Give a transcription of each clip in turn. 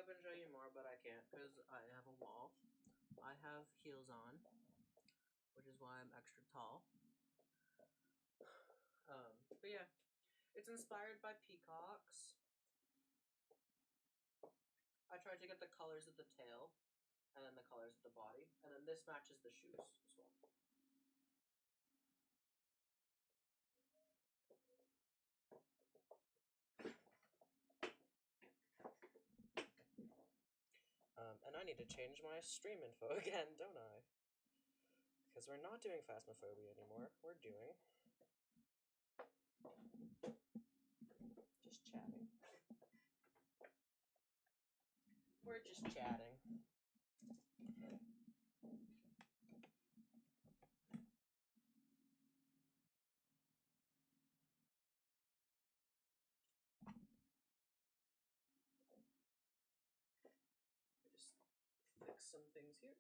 up and show you more, but I can't because I have a wall. I have heels on, which is why I'm extra tall. But yeah, it's inspired by peacocks. I tried to get the colors of the tail, and then the colors of the body, and then this matches the shoes as well. And I need to change my stream info again, don't I? Because we're not doing Phasmophobia anymore. We're doing just chatting. We're just chatting. Just fix some things here.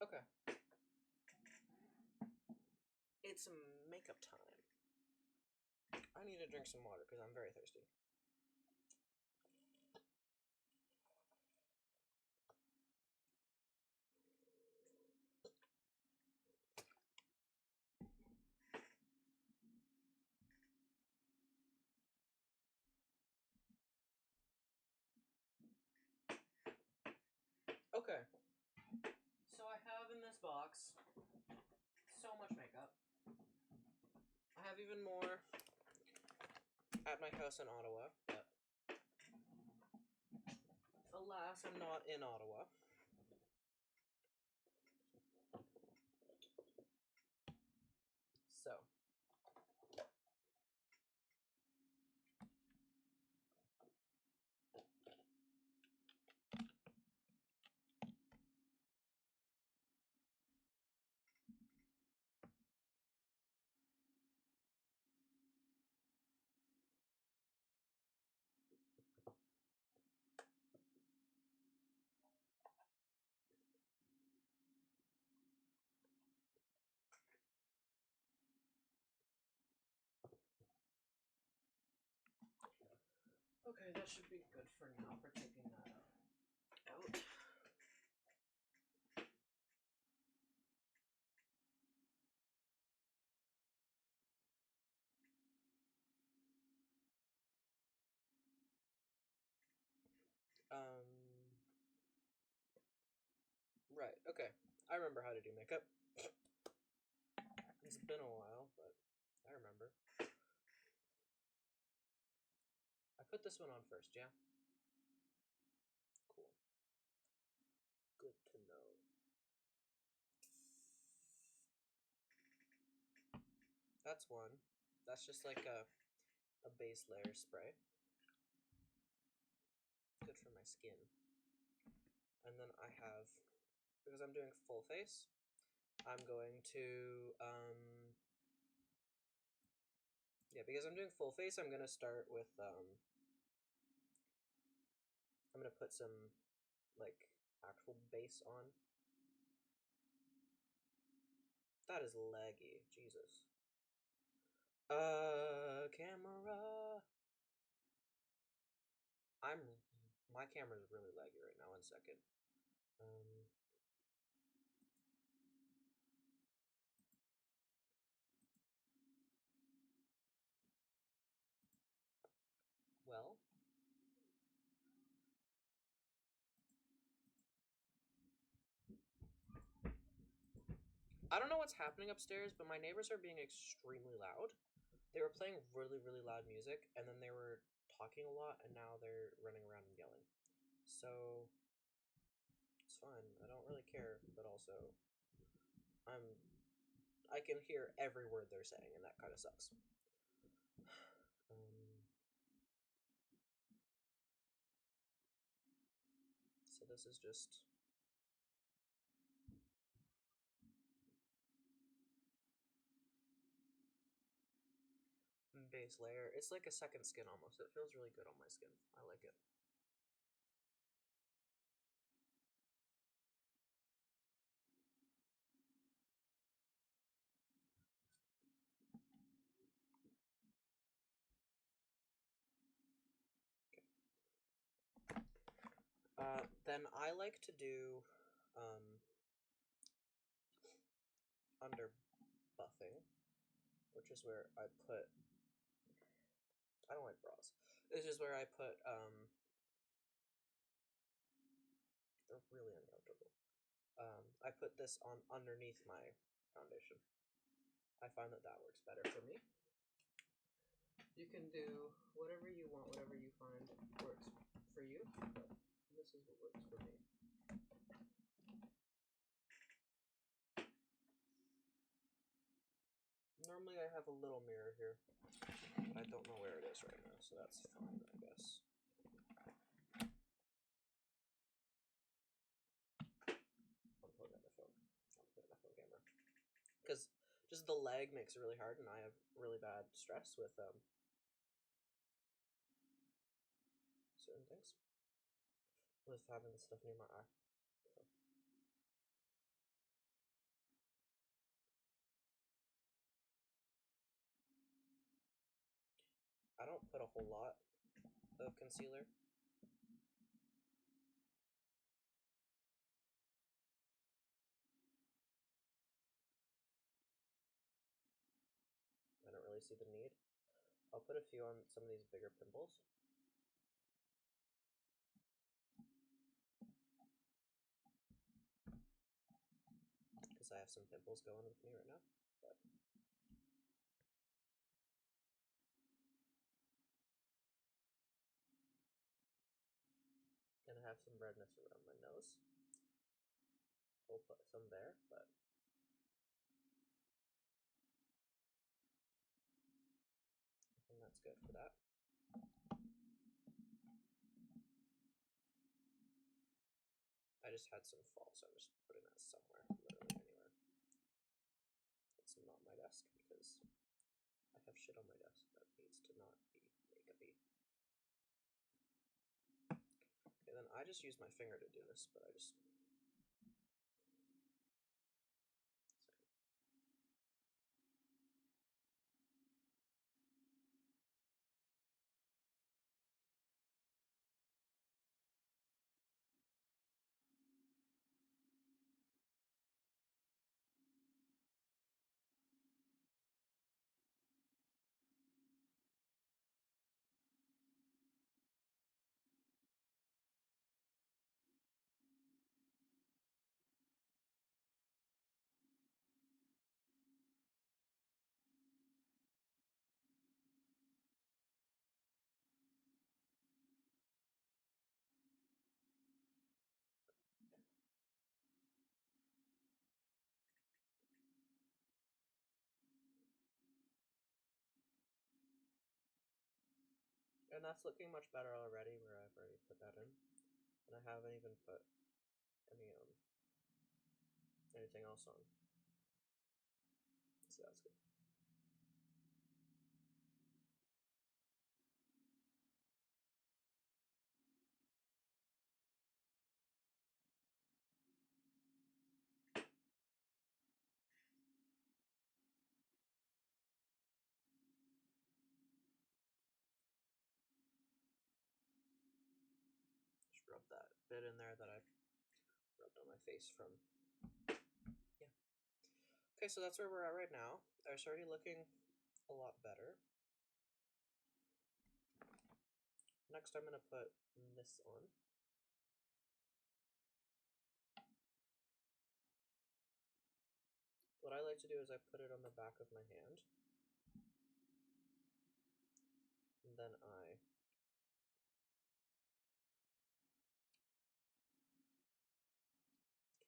Okay. It's makeup time. I need to drink some water because I'm very thirsty. Okay. So I have in this box so much makeup. I have even more at my house in Ottawa, but alas, I'm not in Ottawa. So. Okay, that should be good for now for taking that out. Right, okay. I remember how to do makeup. It's been a while, but I remember. I put this one on first, yeah? Cool. Good to know. That's one. That's just like a base layer spray. Good for my skin. And then I have, because I'm doing full face, I'm going to, yeah, because I'm doing full face, I'm going to start with, I'm going to put some, like, actual base on. That is laggy, Jesus. Camera. My camera's really laggy right now, 1 second. Well. I don't know what's happening upstairs, but my neighbors are being extremely loud. They were playing really, really loud music, and then they were talking a lot, and now they're running around and yelling. So, it's fine. I don't really care, but also, I can hear every word they're saying, and that kind of sucks. So So this is just base layer. It's like a second skin almost. It feels really good on my skin. I like it. Then I like to do under buffing, which is where I put. I don't like bras. This is where I put. They're really uncomfortable. I put this on underneath my foundation. I find that works better for me. You can do whatever you want, whatever you find works for you, but this is what works for me. Normally I have a little mirror here, but I don't know where it is right now, so that's fine, I guess. I'm pulling out my phone. I'm putting my phone camera. Because just the leg makes it really hard, and I have really bad stress with certain things. With having the stuff near my eye. So. I don't put a whole lot of concealer. I don't really see the need. I'll put a few on some of these bigger pimples. Because I have some pimples going with me right now. But and I have some redness around my nose. We'll put some there, but I think that's good for that. I just had some fall, so I'm just putting that somewhere, literally anywhere. It's not my desk because I have shit on my desk that needs to not be makeupy. Okay, then I just use my finger to do this, but I just. And that's looking much better already, where I've already put that in. And I haven't even put anything else on. So that's good. Just rub that bit in there that I rubbed on my face from. Yeah. Okay, so that's where we're at right now. It's already looking a lot better. Next, I'm going to put this on. What I like to do is I put it on the back of my hand. And then I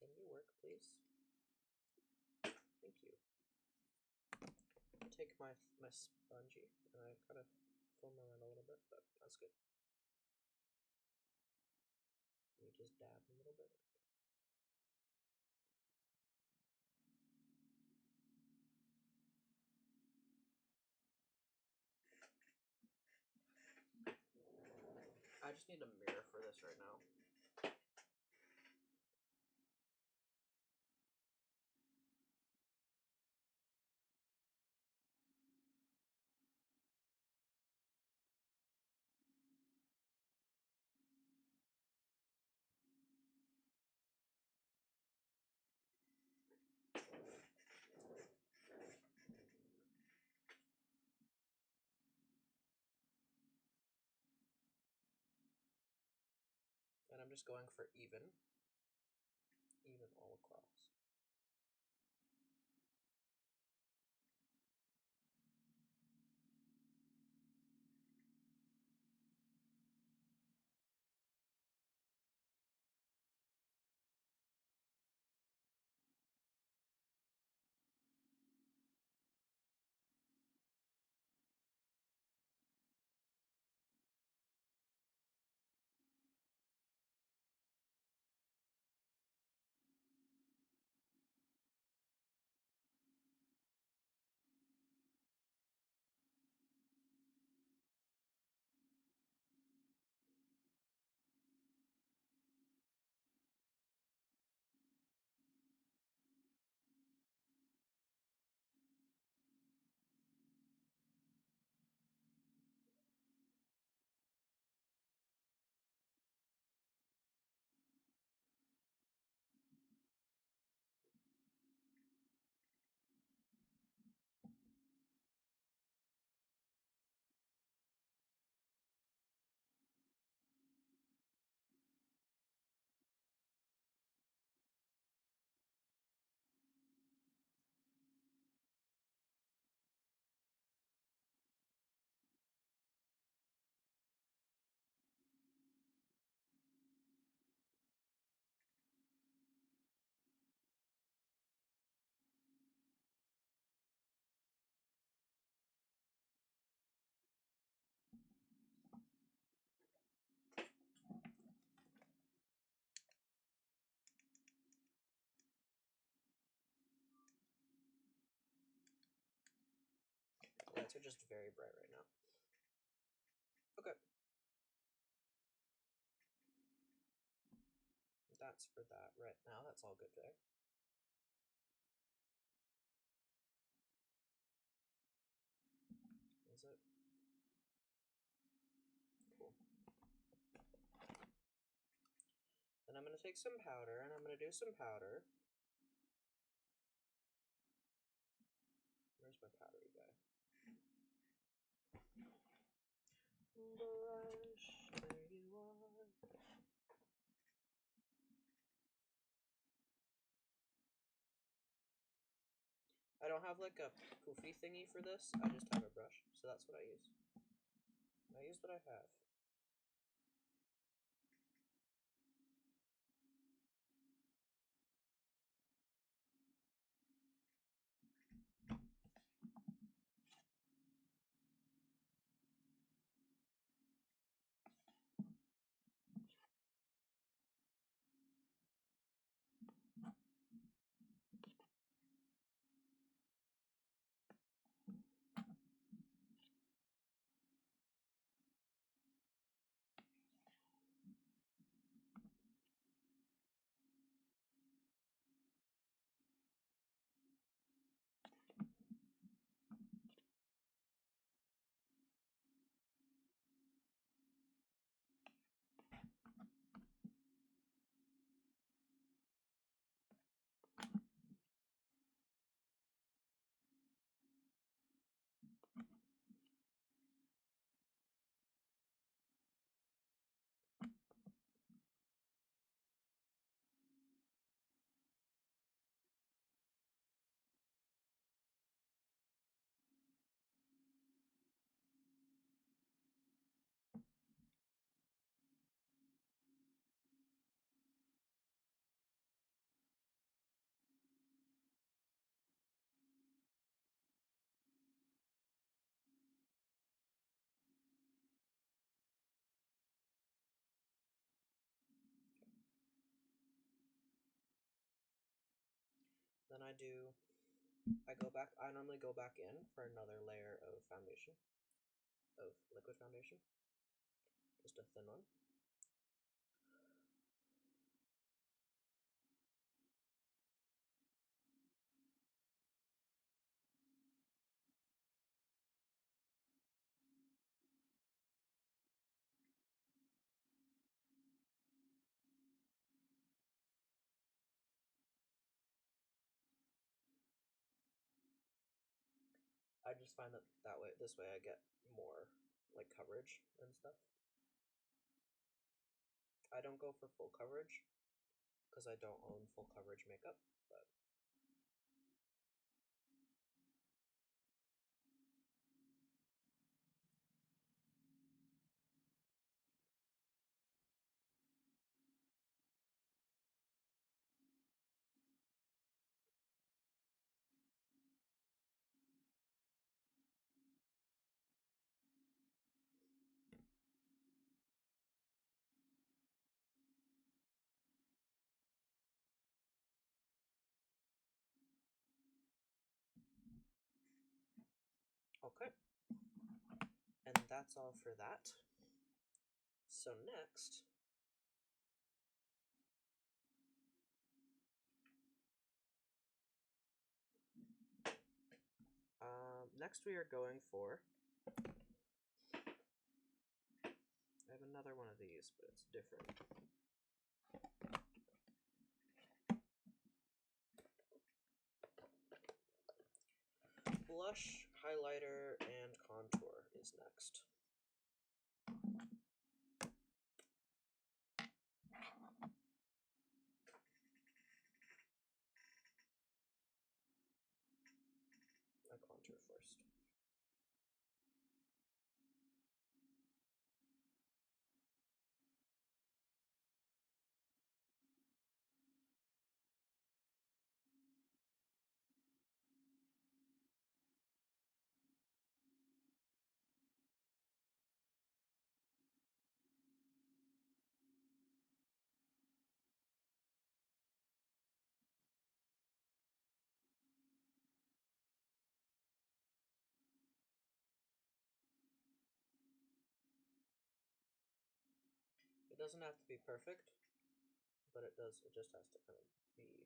Can you work, please? Thank you. Take my spongy and I kind of foam around a little bit, but that's good. Let me just dab a little bit. I just need a mirror for this right now. And I'm just going for even all across. The lights are just very bright right now. Okay. That's for that right now. That's all good there. Is it? Cool. Then I'm going to take some powder, and I'm going to do some powder. Where's my powdery guy? Brush, there you are. I don't have like a poofy thingy for this. I just have a brush, so that's what I use. I use what I have. I normally go back in for another layer of foundation, of liquid foundation, just a thin one. I just find that this way I get more like coverage and stuff. I don't go for full coverage because I don't own full coverage makeup, but okay. And that's all for that. So next, next we are going for, I have another one of these, but it's different. Blush, highlighter, and contour is next. A contour first. It doesn't have to be perfect, but it just has to kind of be.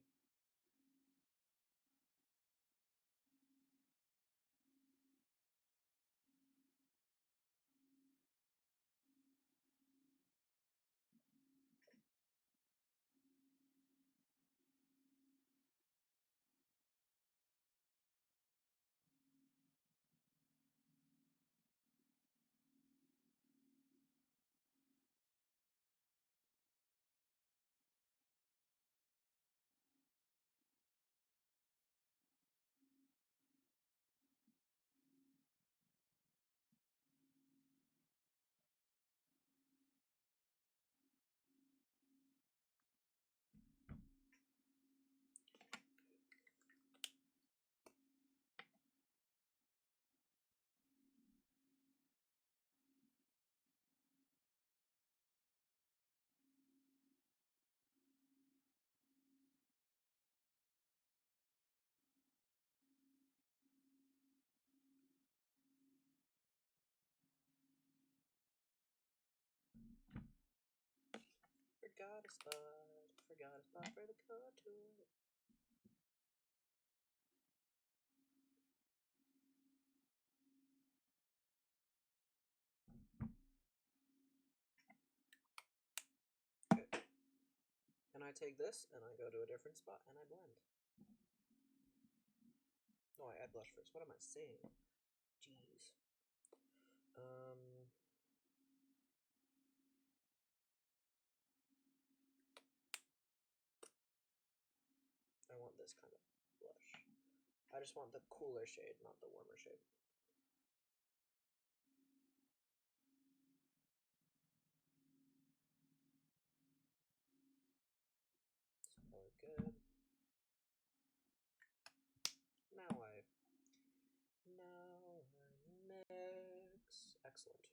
Forgot a spot for the contour. Okay. And I take this and I go to a different spot and I blend. No, I add blush first. What am I saying? Jeez. I want this kind of blush. I just want the cooler shade, not the warmer shade. So good. Now I mix. Excellent.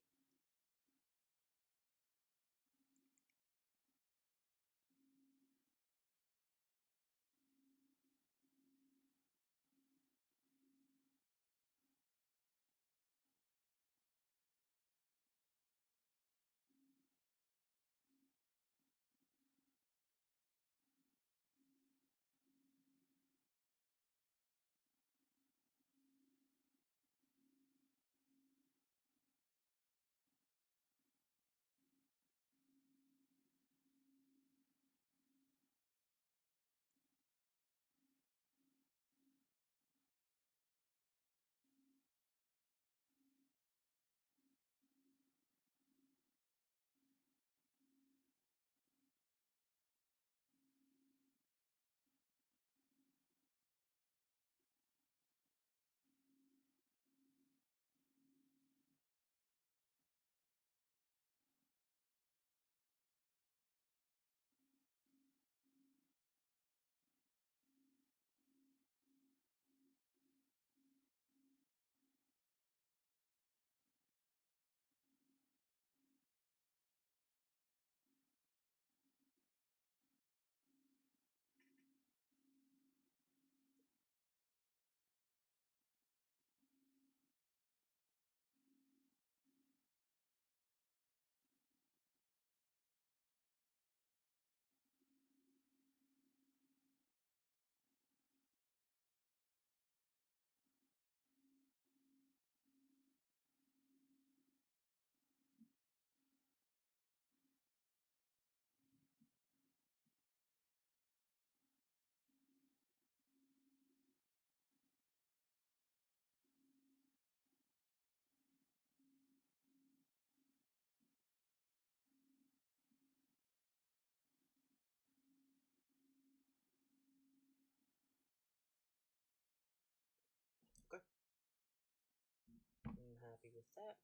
that.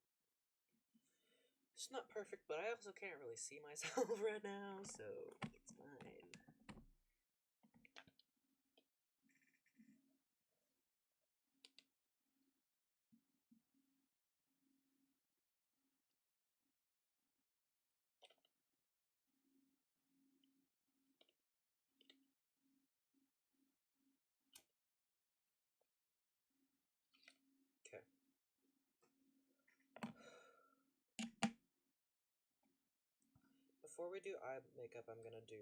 It's not perfect, but I also can't really see myself right now, so it's fine. Okay. Before we do eye makeup, I'm gonna do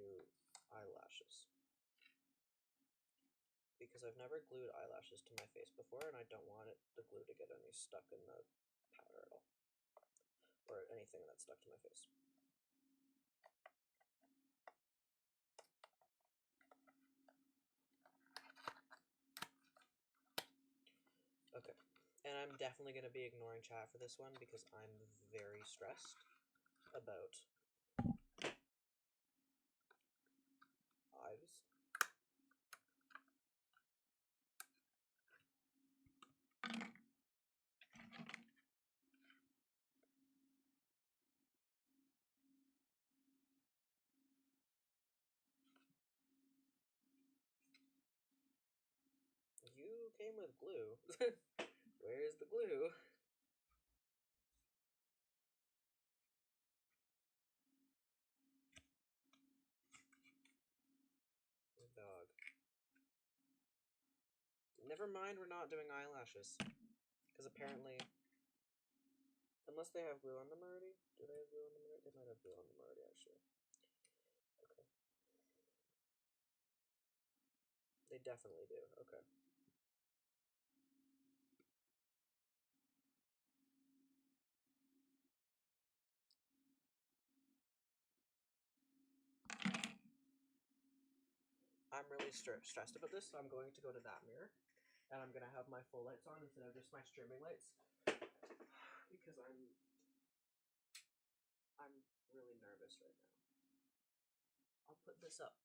eyelashes. Because I've never glued eyelashes to my face before, and I don't want the glue to get any stuck in the powder at all. Or anything that's stuck to my face. Okay. And I'm definitely going to be ignoring chat for this one because I'm very stressed about eyes. You came with glue. Where's the glue? Dog. Never mind, we're not doing eyelashes. Because apparently, unless they have glue on them already. Do they have glue on them already? They might have glue on them already, actually. Okay. They definitely do. Okay. I'm really stressed about this, so I'm going to go to that mirror. And I'm going to have my full lights on instead of just my streaming lights. Because I'm really nervous right now. I'll put this up.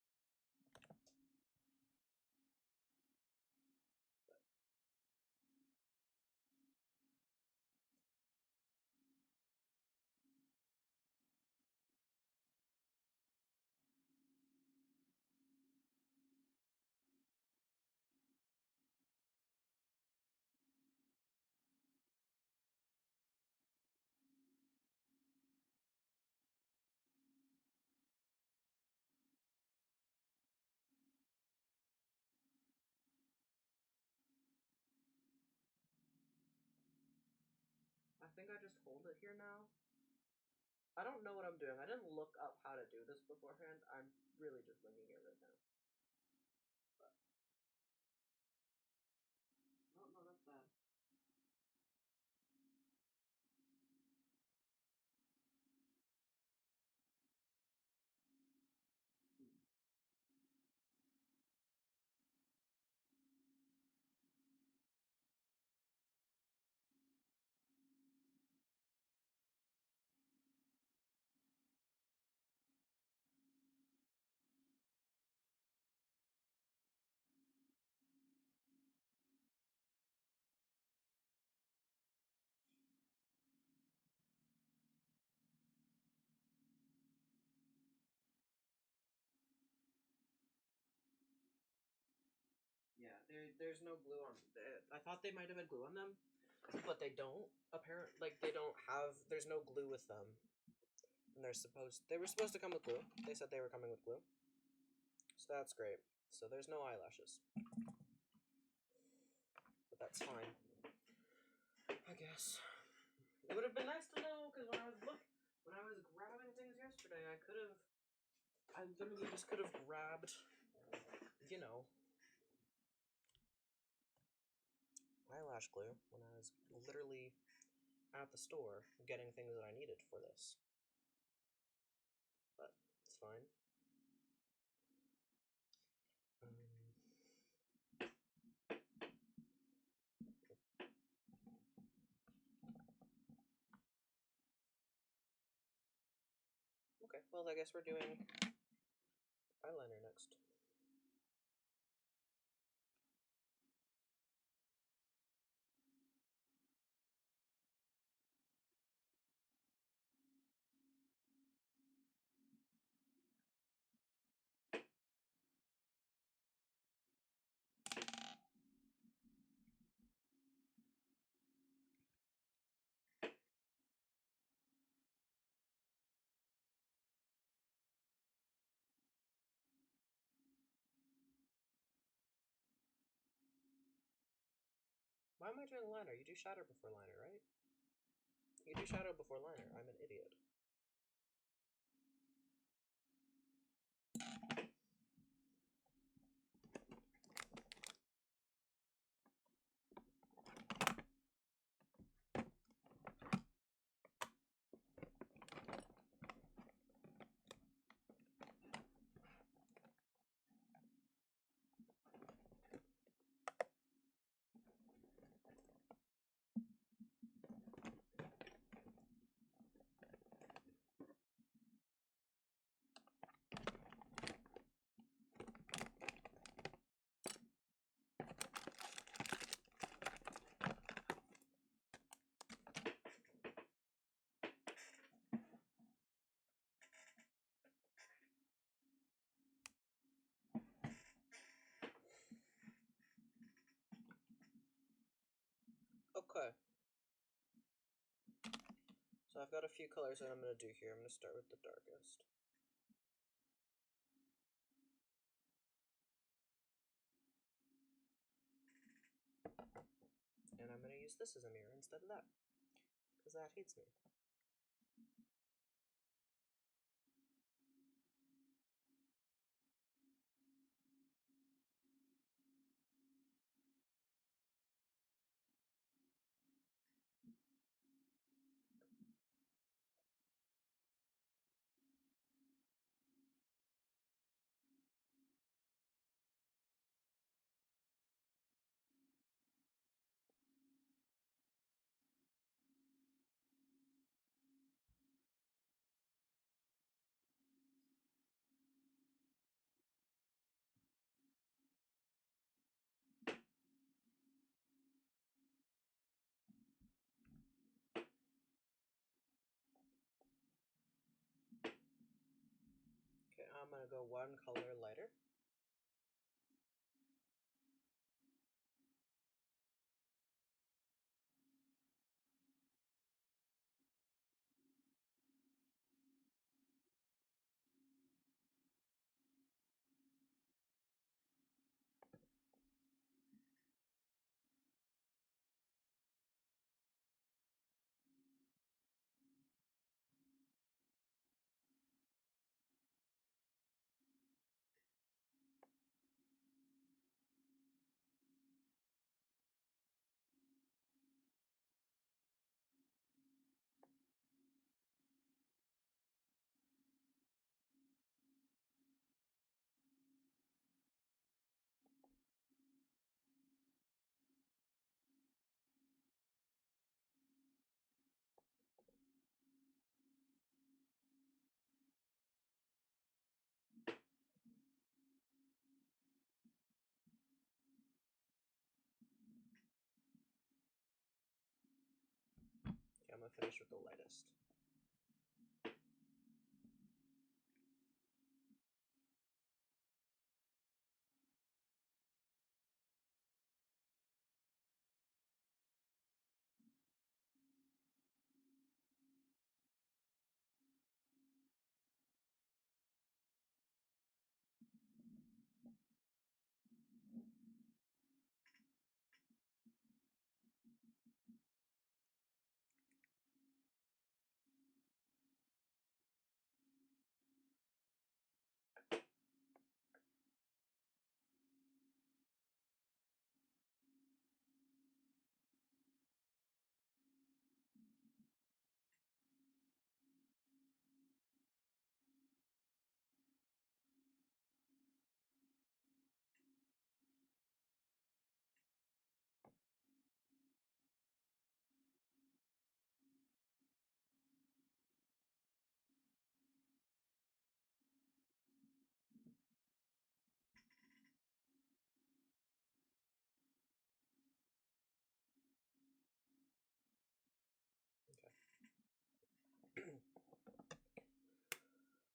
I think I just hold it here now. I don't know what I'm doing. I didn't look up how to do this beforehand. I'm really just winging it right now. But... Oh, no, that's bad. Yeah, there's no glue on. I thought they might have had glue on them, but they don't. Apparently, like they don't have. There's no glue with them, and they were supposed to come with glue. They said they were coming with glue, so that's great. So there's no eyelashes, but that's fine. I guess it would have been nice to know because when I was grabbing things yesterday, I literally just could have grabbed, you know, eyelash glue when I was literally at the store getting things that I needed for this. But it's fine. Okay, well, I guess we're doing eyeliner next. am I doing liner? You do shadow before liner, right? You do shadow before liner. I'm an idiot. Okay. So I've got a few colors that I'm going to do here. I'm going to start with the darkest. And I'm going to use this as a mirror instead of that. Because that hates me. Okay, I'm going to go one color lighter. Okay, I'm going to finish with the lightest.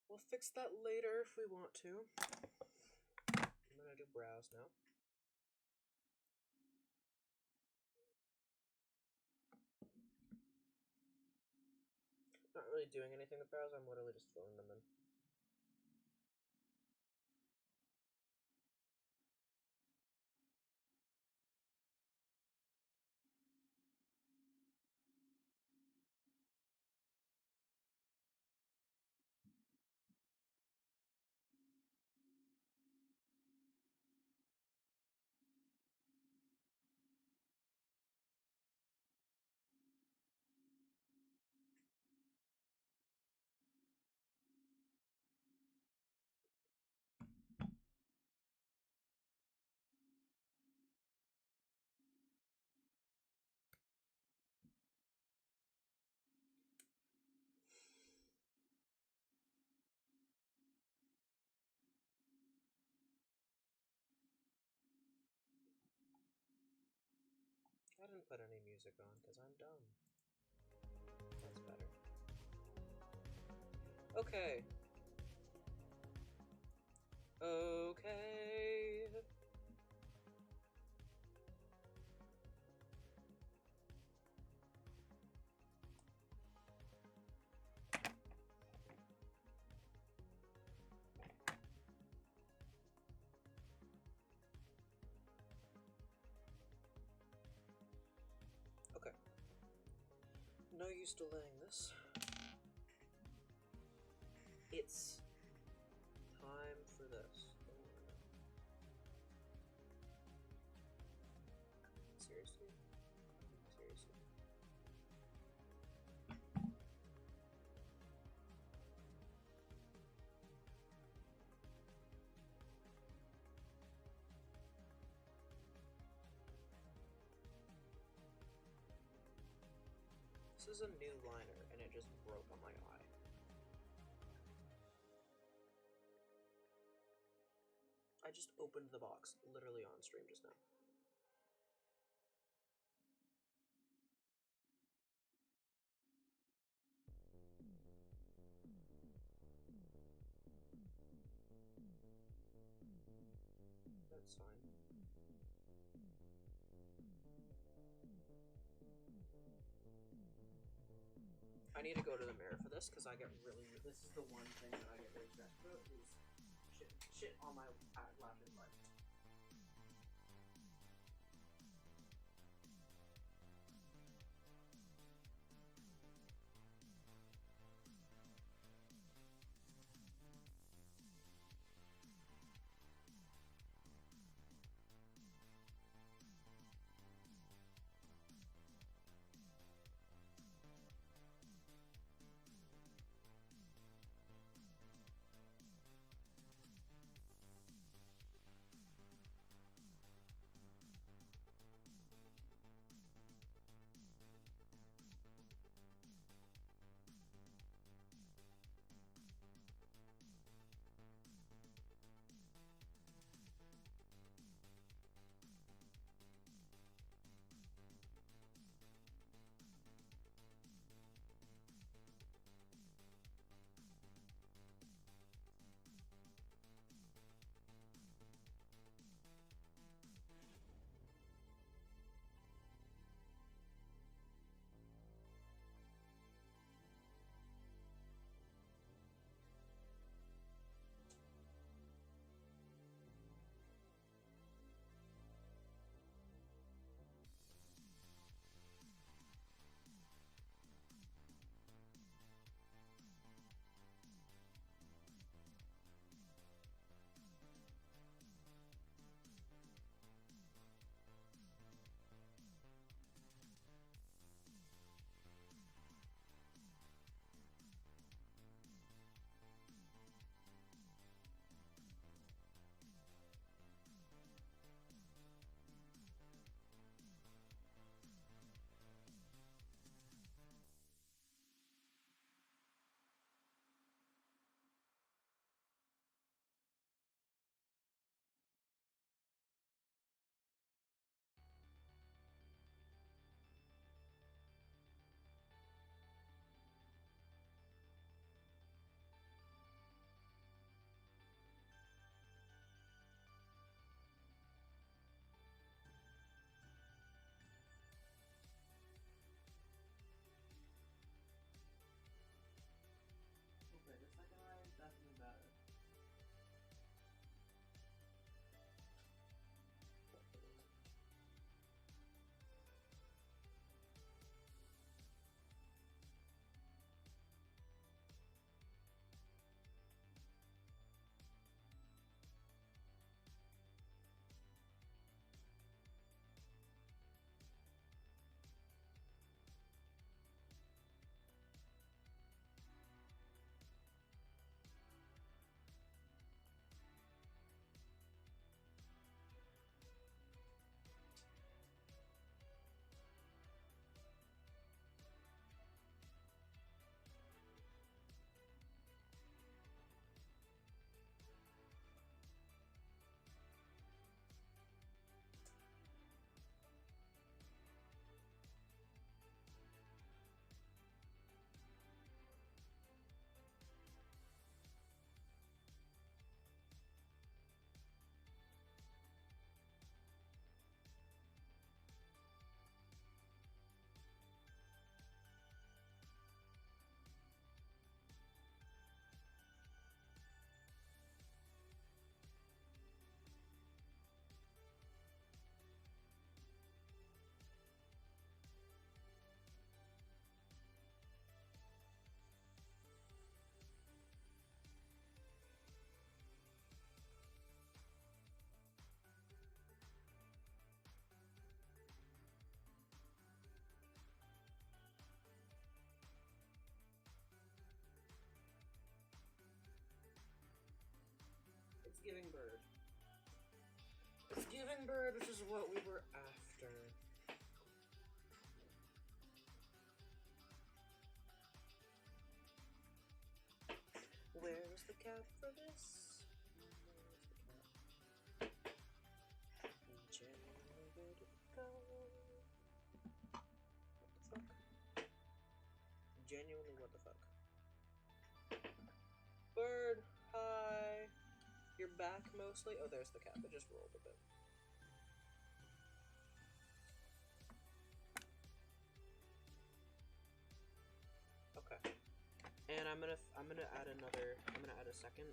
We'll fix that later if we want to. I'm going to do brows now. Not really doing anything with brows, I'm literally just filling them in. didn't put any music on because I'm dumb. That's better. Okay. Okay. Okay. No use delaying this. It's time for this. Seriously? Seriously? This is a new liner, and it just broke on my eye. I just opened the box, literally on stream just now. That's fine. I need to go to the mirror for this because I get really. This is the one thing that I get very stressed about is shit on my lashes. Like. the cap for this? Genuinely, where did it go? What the fuck? Genuinely, what the fuck? Bird, hi. You're back mostly? Oh, there's the cap. It just rolled a bit. Okay. And I'm gonna add another. I'm gonna add a second.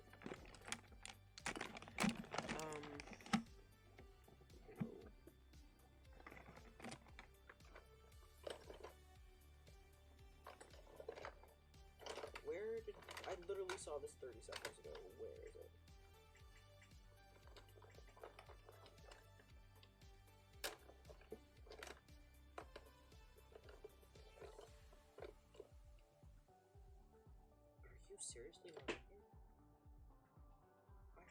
Where did I literally saw this 30 seconds ago? Where is it? Are you seriously not in here? I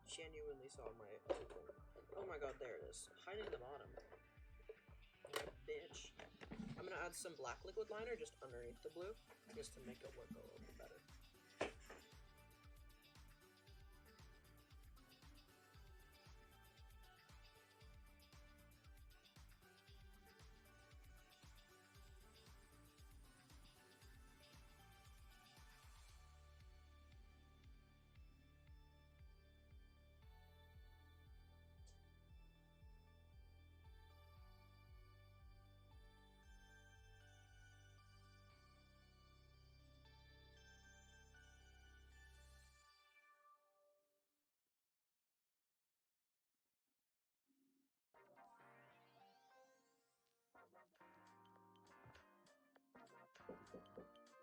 genuinely saw my other thing. Oh my god, there it is. Hiding in the bottom. Bitch. I'm gonna add some black liquid liner just underneath the blue, just to make it work a little bit better.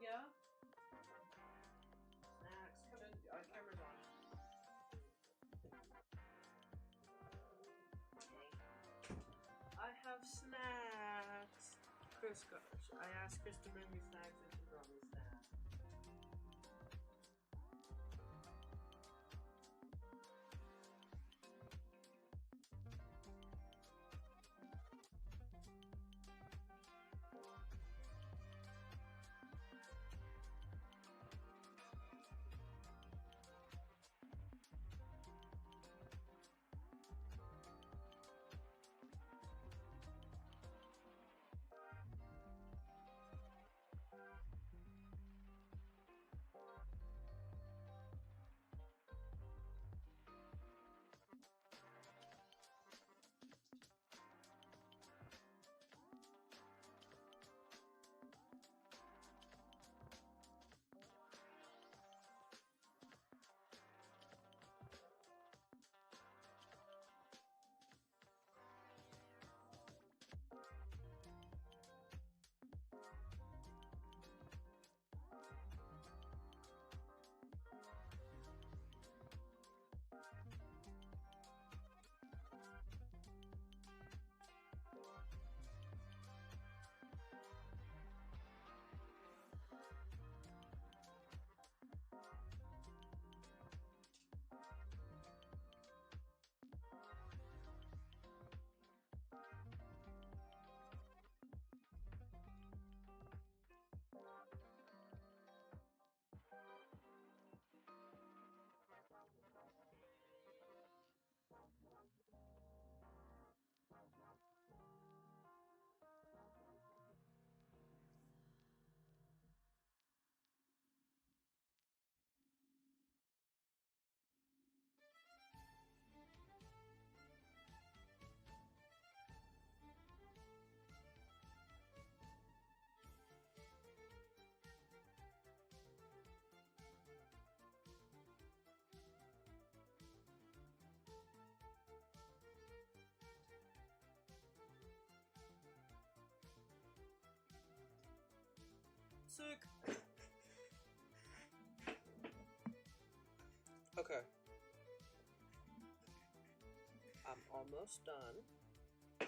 Yeah? Snacks. Come in. Camera's on. I have snacks. Chris goes. I asked Chris to bring me snacks and she brought me snacks. Sick. Okay. I'm almost done. I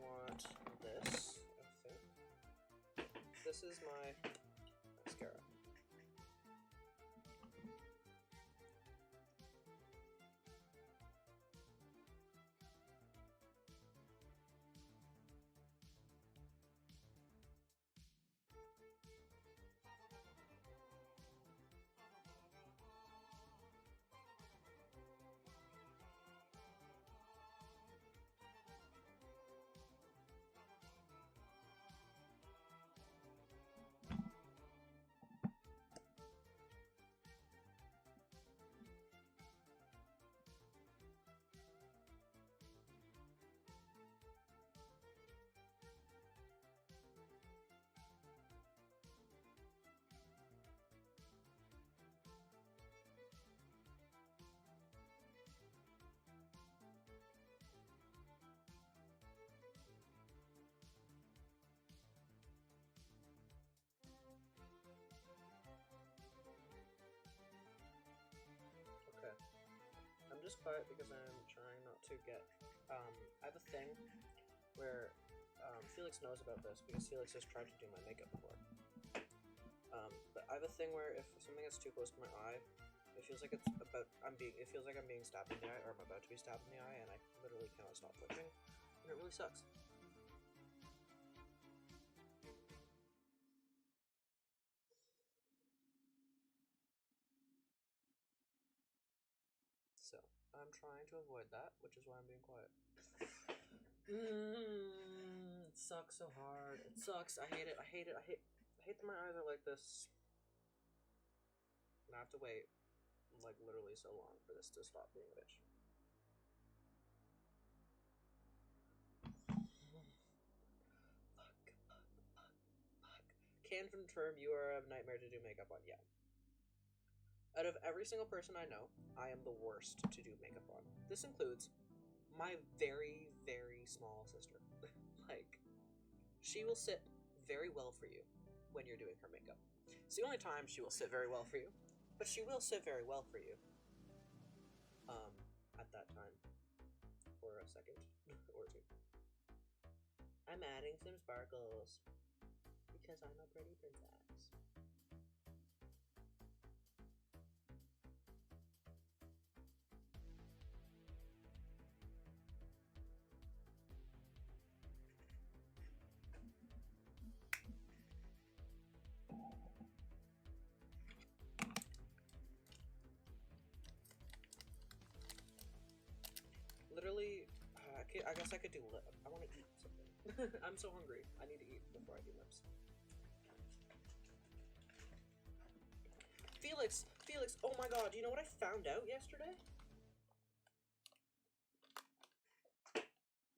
want this, I think. This is my mascara. is quiet because I'm trying not to get. I have a thing where Felix knows about this because Felix has tried to do my makeup before. But I have a thing where if something gets too close to my eye, it feels like it feels like I'm being stabbed in the eye, or I'm about to be stabbed in the eye, and I literally cannot stop flipping, and it really sucks. So I'm trying to avoid that, which is why I'm being quiet. It sucks so hard. It sucks. I hate it. I hate it. I hate that my eyes are like this. And I have to wait, like, literally so long for this to stop being a bitch. Fuck. Can confirm you are a nightmare to do makeup on. Yeah. Out of every single person I know, I am the worst to do makeup on. This includes my very, very small sister. Like, she will sit very well for you when you're doing her makeup. It's the only time she will sit very well for you, but she will sit very well for you. At that time, for a second or two. I'm adding some sparkles because I'm a pretty princess. Literally, I guess I could do lip. I want to eat something. I'm so hungry. I need to eat before I do lips. Felix, oh my god, do you know what I found out yesterday?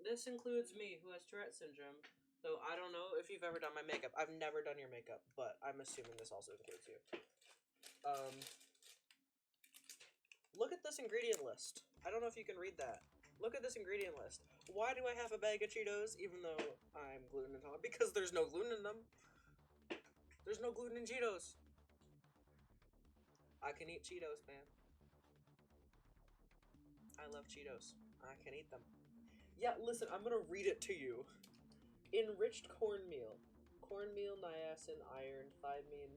This includes me, who has Tourette's syndrome. So I don't know if you've ever done my makeup. I've never done your makeup, but I'm assuming this also includes you. Look at this ingredient list. I don't know if you can read that. Look at this ingredient list. Why do I have a bag of Cheetos even though I'm gluten intolerant? Because there's no gluten in them. There's no gluten in Cheetos. I can eat Cheetos, man. I love Cheetos. I can eat them. Yeah, listen, I'm gonna read it to you. Enriched cornmeal. Cornmeal, niacin, iron, thiamine,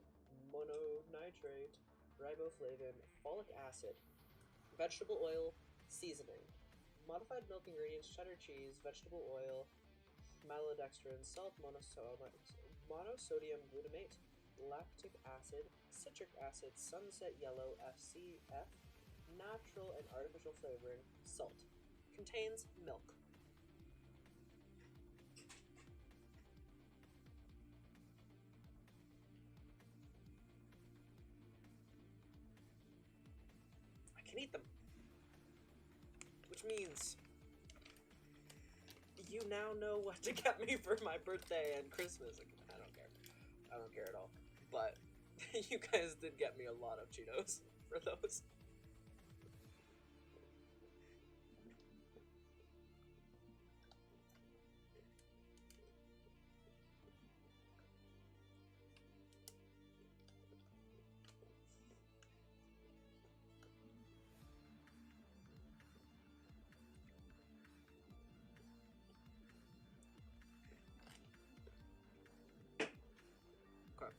mononitrate, riboflavin, folic acid, vegetable oil, seasoning. Modified milk ingredients, cheddar cheese, vegetable oil, maltodextrin, salt, monosodium glutamate, lactic acid, citric acid, sunset yellow, FCF, natural and artificial flavoring, salt. Contains milk. I can eat them. Which means you now know what to get me for my birthday and Christmas. I don't care. I don't care at all. But you guys did get me a lot of Cheetos for those. Okay.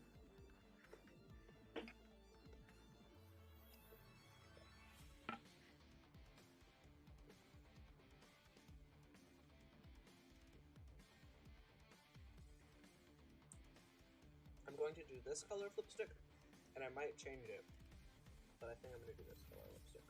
I'm going to do this color of lipstick, and I might change it, but I think I'm going to do this color lipstick.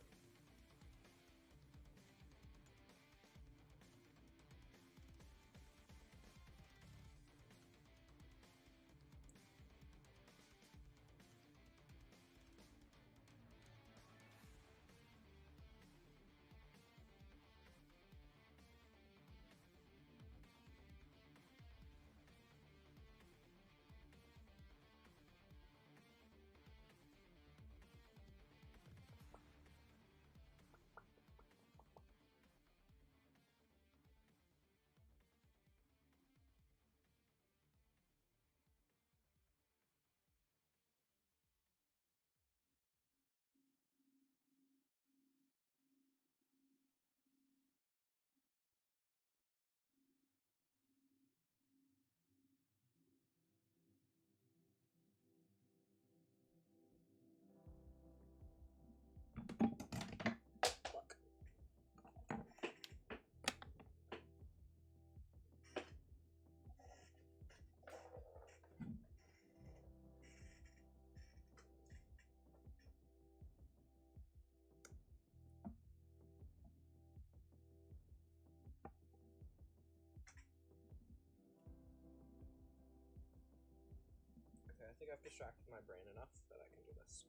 think I've distracted my brain enough that I can do this.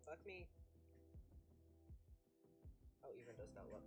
Fuck me. How even does that look?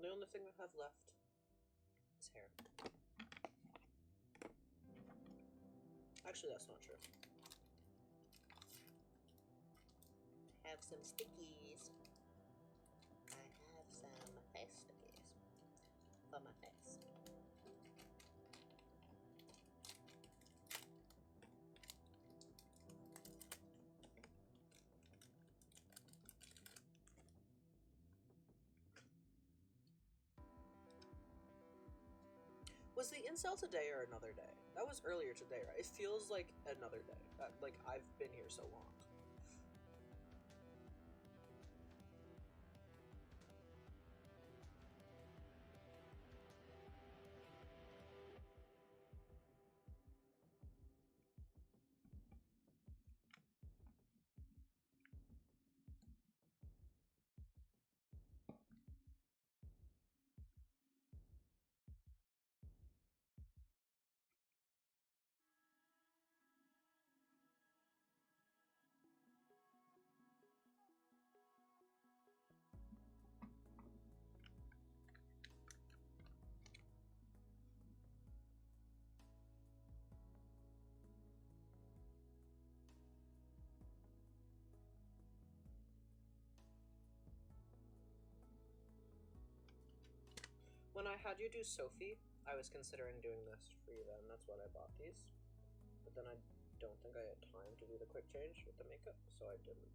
The only thing I have left is hair. Actually, that's not true. Have some stickies. I have some face stickies for my face. Was the incel today or another day? That was earlier today, right? It feels like another day. Like, I've been here so long. When I had you do Sophie, I was considering doing this for you then. That's why I bought these. But then I don't think I had time to do the quick change with the makeup, so I didn't.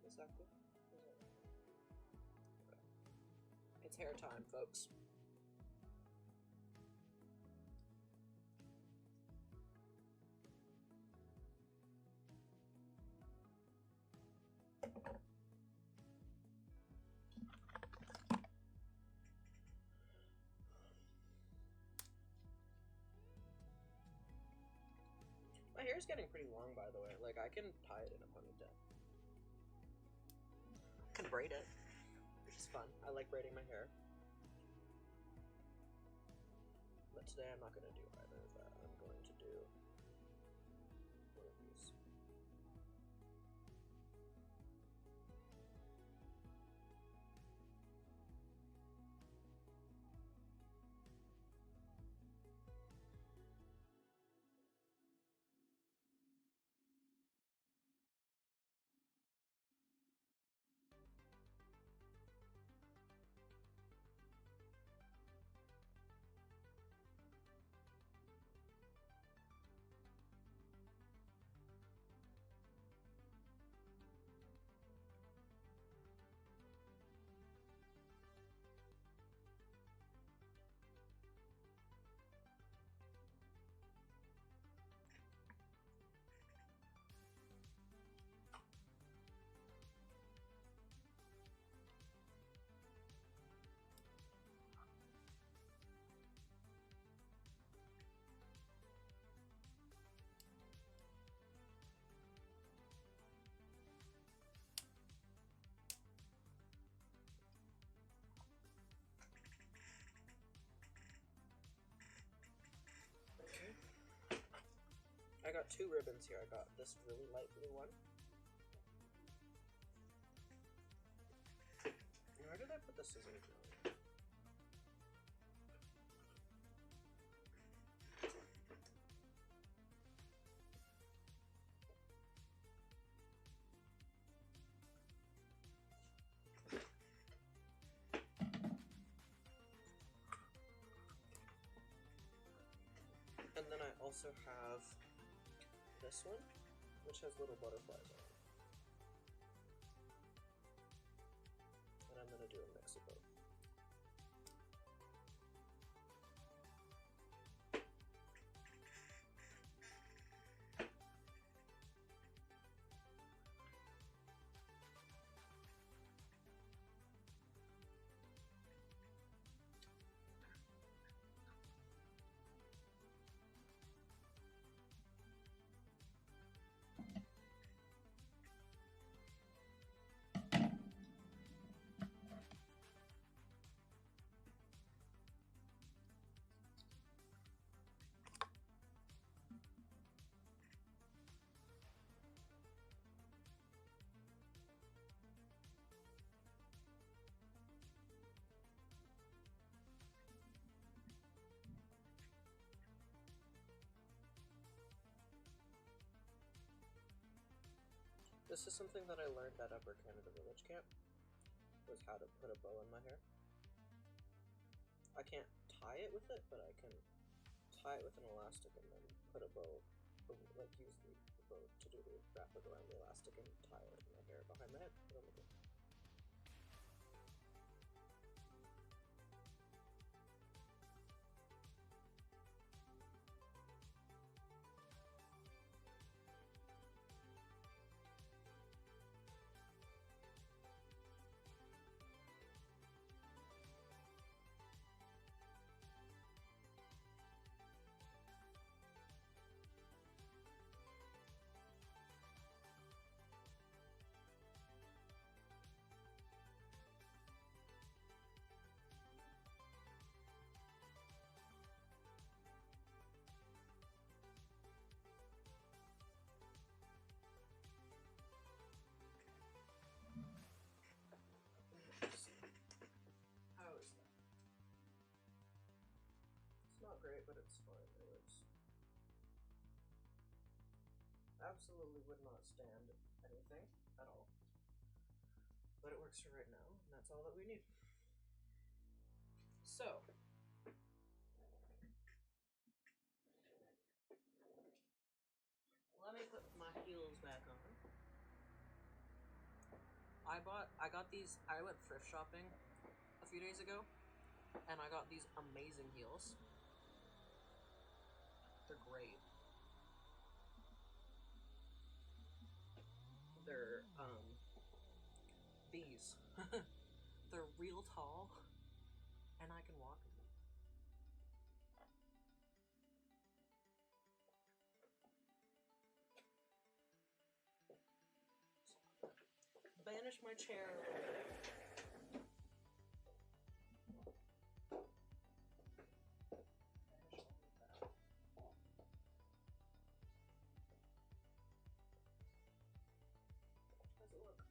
Is that good? Okay. It's hair time, folks. hair's getting pretty long, by the way. Like, I can tie it in a ponytail. I can braid it, which is fun. I like braiding my hair. But today I'm not going to do either of that. I'm going to do one of these. I got two ribbons here. I got this really light blue one. Where did I put the scissors? And then I also have this one, which has little butterflies on it. And I'm going to do a mix of both. This is something that I learned at Upper Canada Village Camp, was how to put a bow in my hair. I can't tie it with it, but I can tie it with an elastic and then put a bow, like use the bow to do the wrap it around the elastic and tie it in my hair behind my head. Great, but it's fine. It works. Absolutely would not stand anything at all. But it works for right now, and that's all that we need. So, let me put my heels back on. I got these, I went thrift shopping a few days ago, and I got these amazing heels. They're great. They're, these. They're real tall, and I can walk in them. finish my chair. How's it look?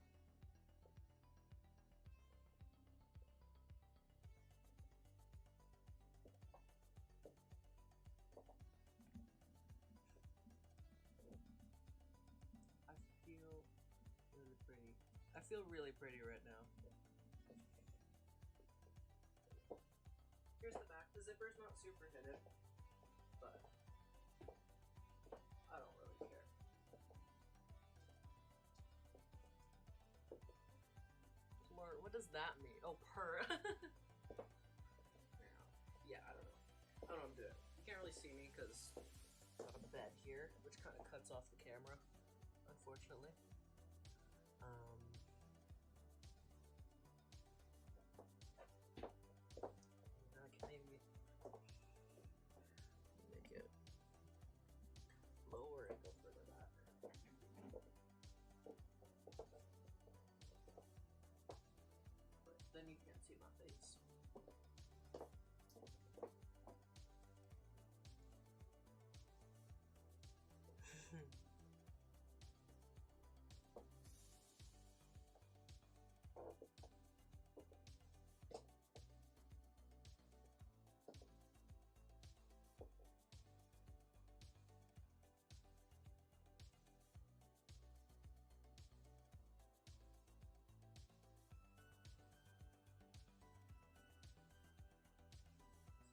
I feel really pretty right now. Here's the back. The zipper's not super hidden, but I don't really care. More, what does that mean? Oh, purr. Yeah, I don't know. I don't know what I'm doing. You can't really see me because I have a bed here, which kind of cuts off the camera, unfortunately. I can maybe make it lower and go further back. But then you can't see my face.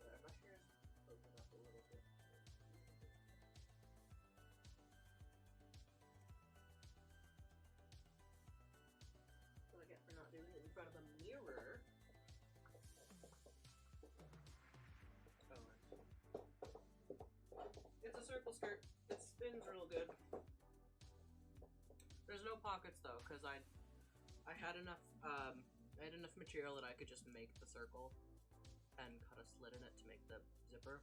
Sorry, my hair's open up a little bit. What do I get for not doing it in front of a mirror? It's a circle skirt. It spins real good. There's no pockets though, because I had enough material that I could just make the circle and cut a slit in it to make the zipper.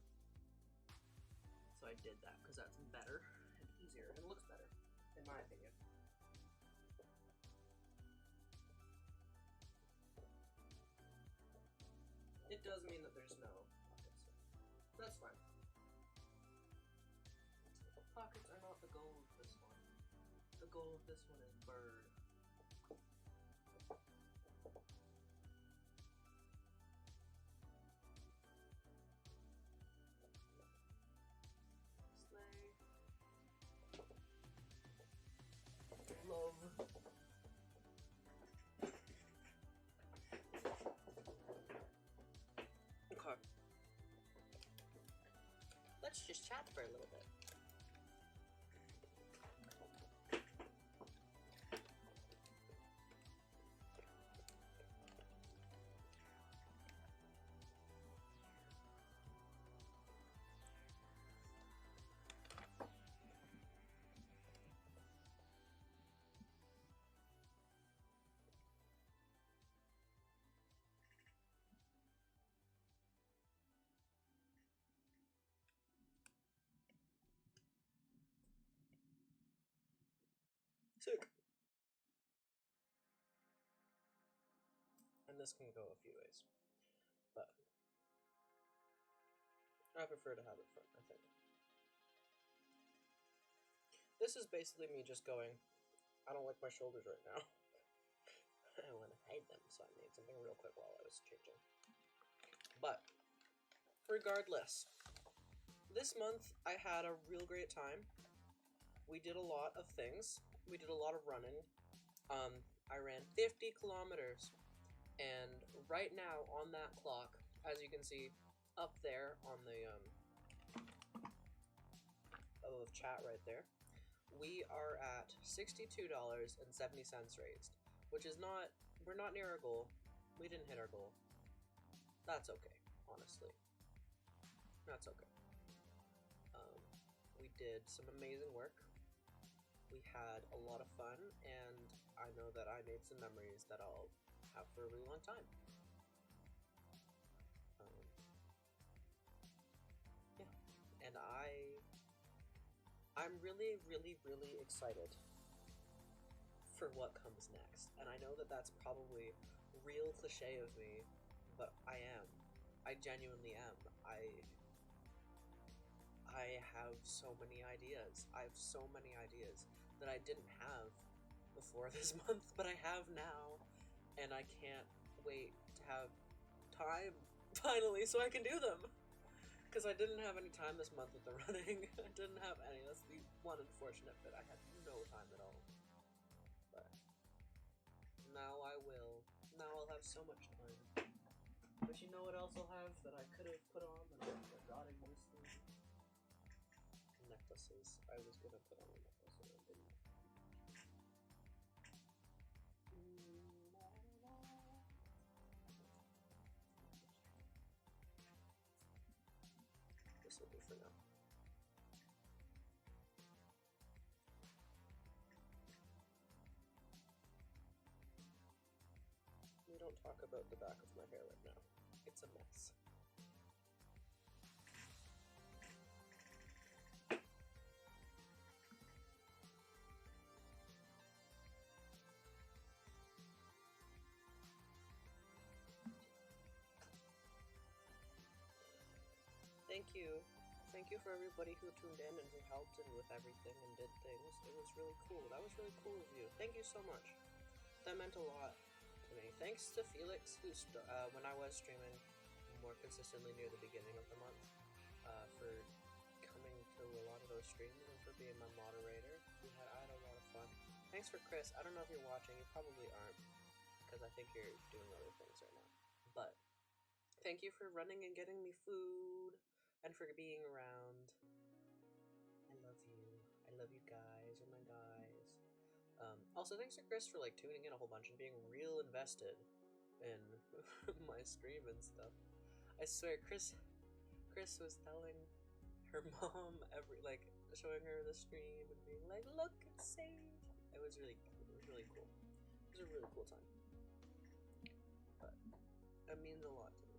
So I did that because that's better and easier and looks better, in my opinion. It does mean that there's no pockets. That's fine. Pockets are not the goal of this one. The goal of this one is bird. Slay. Love. Okay. Let's just chat for a little bit. Sick. And this can go a few ways, but I prefer to have it front, I think. This is basically me just going, I don't like my shoulders right now. I want to hide them, so I made something real quick while I was changing. But, regardless, this month I had a real great time. We did a lot of things. We did a lot of running. I ran 50 kilometers, and right now on that clock, as you can see up there on the of chat right there, we are at $62.70 raised, which is not, we're not near our goal. We didn't hit our goal. That's okay, honestly. That's okay. We did some amazing work. We had a lot of fun, and I know that I made some memories that I'll have for a really long time. Yeah, and I'm really, really, really excited for what comes next. And I know that that's probably real cliche of me, but I am. I genuinely am. I have so many ideas. I have so many ideas that I didn't have before this month, but I have now, and I can't wait to have time finally so I can do them. Because I didn't have any time this month with the running. I didn't have any. That's the one unfortunate bit. I had no time at all. But now I will. Now I'll have so much time. But you know what else I'll have that I could have put on that I'm forgetting this thing? Necklaces. I was gonna put on a necklace and I didn't. This will do for now. We don't talk about the back of my hair right now. It's a mess. Thank you. Thank you for everybody who tuned in and who helped and with everything and did things. It was really cool. That was really cool of you. Thank you so much. That meant a lot to me. Thanks to Felix, who when I was streaming more consistently near the beginning of the month, for coming to a lot of those streams and for being my moderator. I had a lot of fun. Thanks for Chris. I don't know if you're watching. You probably aren't, because I think you're doing other things right now. But thank you for running and getting me food. And for being around. I love you. I love you guys. You're my guys. Also, thanks to Chris for like tuning in a whole bunch and being real invested in my stream and stuff. I swear, Chris was telling her mom showing her the stream and being like, "Look, it's saved." It was really cool. It was really cool. It was a really cool time. But it means a lot to me.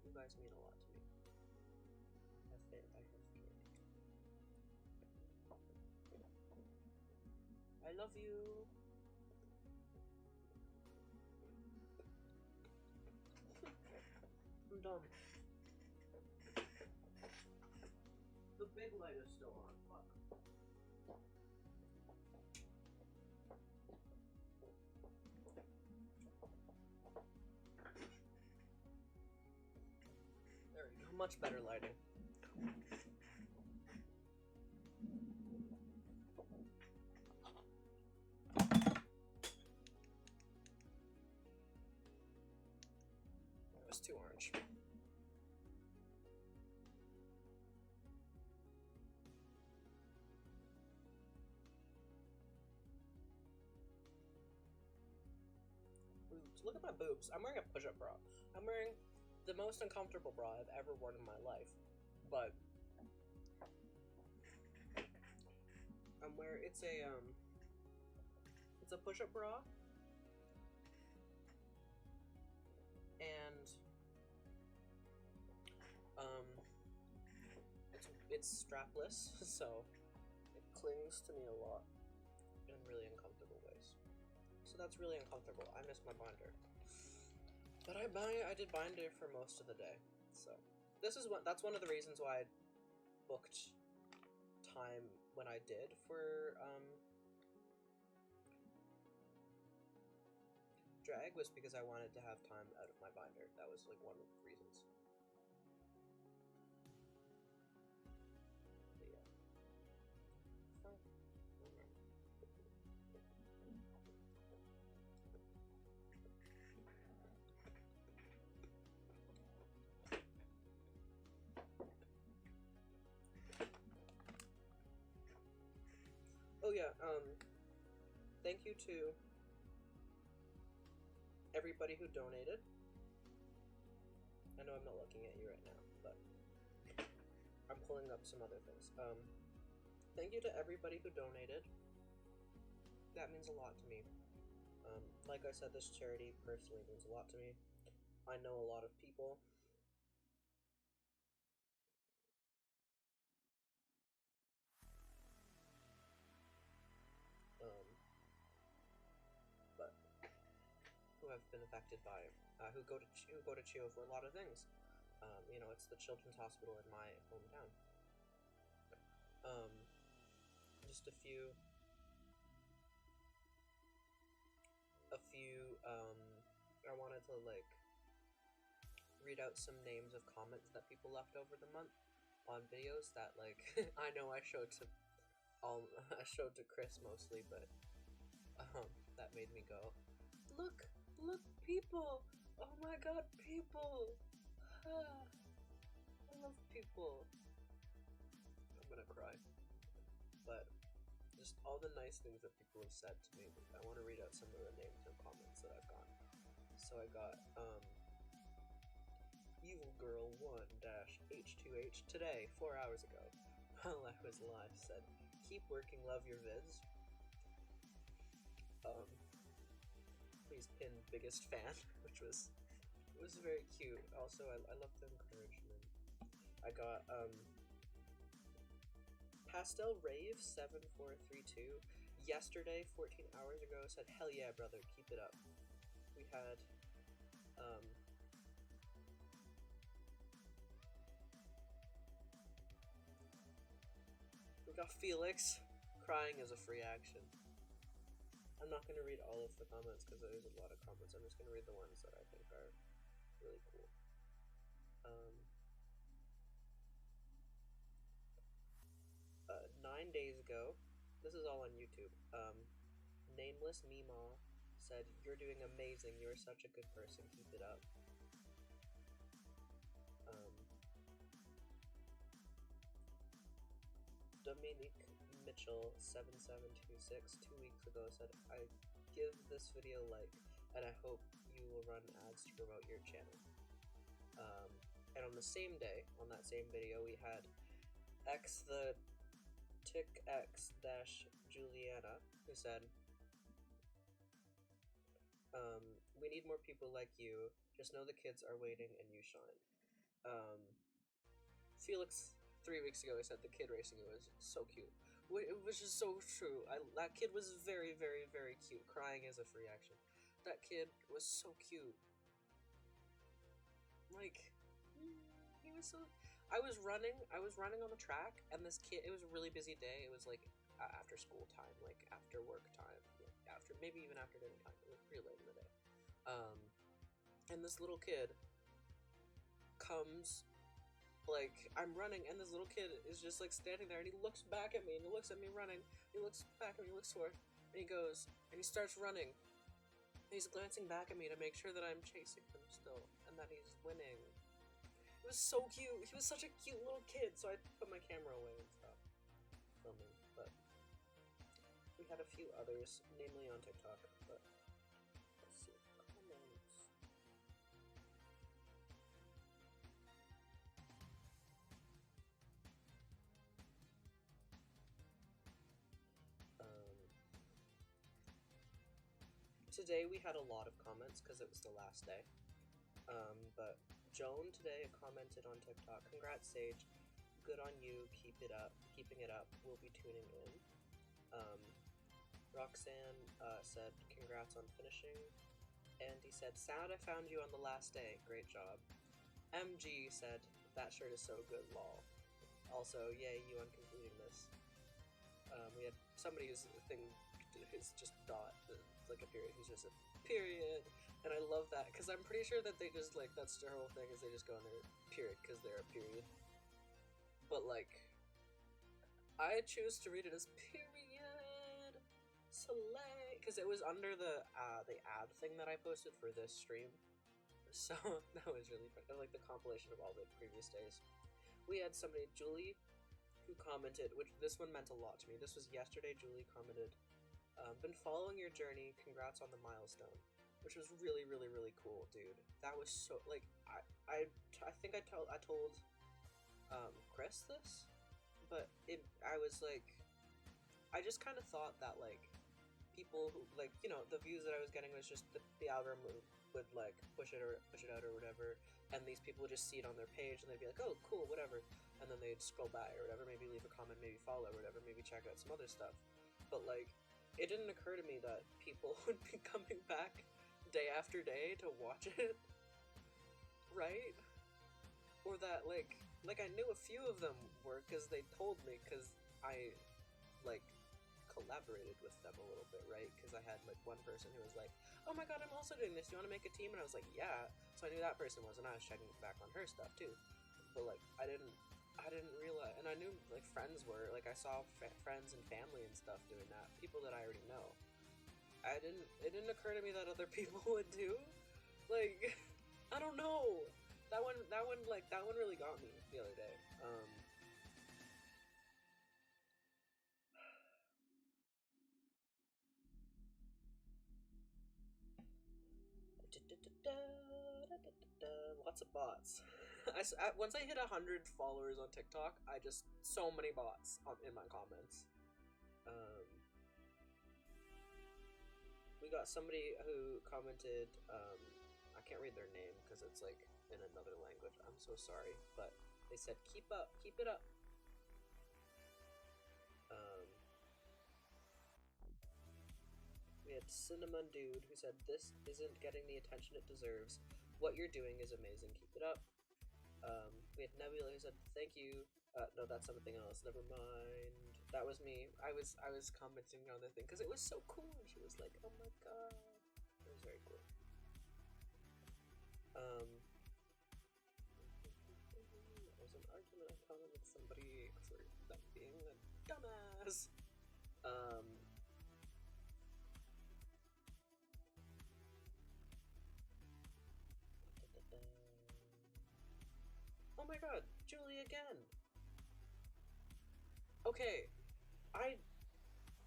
You guys mean a lot to me. I love you. I'm done. The big light is still on. Fuck. There we go. Much better lighting. Too orange. Boobs. Look at my boobs. I'm wearing a push-up bra. I'm wearing the most uncomfortable bra I've ever worn in my life. But it's a push-up bra. And it's strapless, so it clings to me a lot in really uncomfortable ways. So that's really uncomfortable. I miss my binder. But I did binder for most of the day. So that's one of the reasons why I booked time when I did for drag, was because I wanted to have time out of my binder. That was like one of the reasons. But yeah. Oh yeah, thank you to everybody who donated. I know I'm not looking at you right now, but I'm pulling up some other things. Thank you to everybody who donated. That means a lot to me. Like I said, this charity personally means a lot to me. I know a lot of people. have been affected by, who go to CHEO for a lot of things. It's the Children's Hospital in my hometown. Um, just a few. I wanted to read out some names of comments that people left over the month on videos that I know I showed to I showed to Chris mostly, but that made me go, look, people! Oh my god, people! I love people. I'm gonna cry. But just all the nice things that people have said to me. I want to read out some of the names and comments that I've gotten. So I got Evil Girl 1-H2H today, 4 hours ago, while I was live, said, keep working, love your vids. Please pin biggest fan, which was very cute. Also, I love the encouragement. I got Pastel Rave 7432 yesterday, 14 hours ago, said, hell yeah, brother, keep it up. We had we got Felix, crying is a free action. I'm not going to read all of the comments because there's a lot of comments. I'm just going to read the ones that I think are really cool. 9 days ago, this is all on YouTube, Nameless Meemaw said, you're doing amazing, you're such a good person, keep it up. Dominique Mitchell 7726 2 weeks ago said, I give this video like, and I hope you will run ads to promote your channel. And on the same day, on that same video, we had X the Tick X Juliana, who said, we need more people like you, just know the kids are waiting and you shine. Felix 3 weeks ago, I said the kid racing it was so cute. It was just so true. That kid was very, very, very cute. Crying is a free action. That kid was so cute. He was so... I was running on the track, and this kid, it was a really busy day. It was after school time, after work time, maybe even after dinner time. It was pretty late in the day. And this little kid comes, I'm running, and this little kid is just standing there, and he looks back at me, and he looks at me running, he looks back at me, he looks forward, and he goes, and he starts running, and he's glancing back at me to make sure that I'm chasing him still, and that he's winning. It was so cute. He was such a cute little kid, so I put my camera away and stopped filming, but we had a few others, namely on TikTok, but let's see, comments. Today we had a lot of comments because it was the last day, but Joan today commented on TikTok, congrats Sage, good on you, keeping it up, we'll be tuning in. Roxanne said, congrats on finishing. Andy said, sad I found you on the last day, great job. MG said, that shirt is so good, lol. Also, yay you on completing this. We had somebody whose thing is just dot, a period, who's just a period. And I love that, because I'm pretty sure that they just, that's their whole thing, is they just go in there, period, because they're a period. But, I choose to read it as period, slay, because it was under the ad thing that I posted for this stream, so that was really fun, the compilation of all the previous days. We had somebody, Julie, who commented, which this one meant a lot to me, this was yesterday. Julie commented, been following your journey, congrats on the milestone. Which was really, really, really cool, dude. That was so, I think I told Chris this, but I was I just kind of thought that, people who, the views that I was getting was just the algorithm would, push it out or whatever, and these people would just see it on their page, and they'd be like, oh, cool, whatever, and then they'd scroll by or whatever, maybe leave a comment, maybe follow or whatever, maybe check out some other stuff, but, it didn't occur to me that people would be coming back day after day to watch it, right? Or that like I knew a few of them were because they told me because I like collaborated with them a little bit, right? Because I had like one person who was like, "Oh my god, I'm also doing this. Do you want to make a team?" And I was like, "Yeah." So I knew that person was, and I was checking back on her stuff too. But like I didn't realize, and I knew like friends were like I saw friends and family and stuff doing that. People that I already know. It didn't occur to me that other people would do. Like, I don't know. That one really got me the other day. Lots of bots. Once I hit 100 followers on TikTok, I just so many bots in my comments. Um, we got somebody who commented. I can't read their name because it's like in another language. I'm so sorry, but they said keep up, keep it up. Um, we had Cinnamon Dude who said this isn't getting the attention it deserves. What you're doing is amazing. Keep it up. We had Nebula who said thank you. No, that's something else. Never mind. That was me. I was commenting on the thing because it was so cool, and she was like, "Oh my god," it was very cool. There was an argument I found with somebody for them being a dumbass. Um, oh my god, Julie again. Okay, I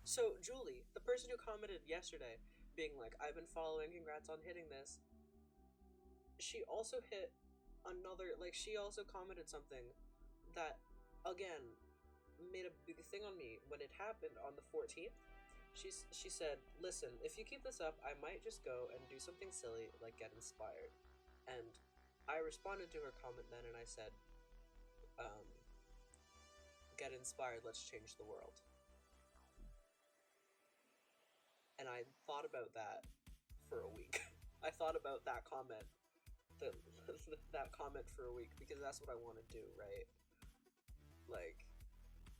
so Julie, the person who commented yesterday, being like, "I've been following. Congrats on hitting this." She also hit another. Like, she also commented something that, again, made a big thing on me when it happened on the 14th. She said, "Listen, if you keep this up, I might just go and do something silly like get inspired." And I responded to her comment then, and I said, um, "Get inspired. Let's change the world." And I thought about that for a week. I thought about that comment, the, that comment for a week because that's what I want to do, right? Like,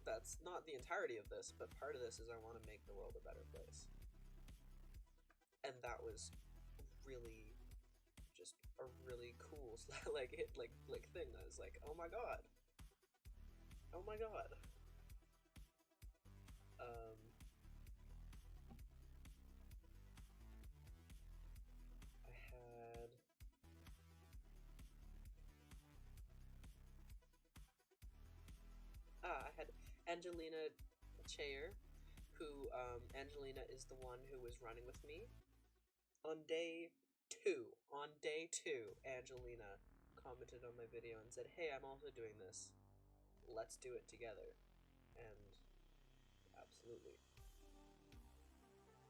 that's not the entirety of this, but part of this is I want to make the world a better place. And that was really just a really cool like thing. I was like, oh my god, oh my god. Um, I had Angelina Chair, who Angelina is the one who was running with me on day two. On day two, Angelina commented on my video and said, "Hey, I'm also doing this. Let's do it together." And absolutely,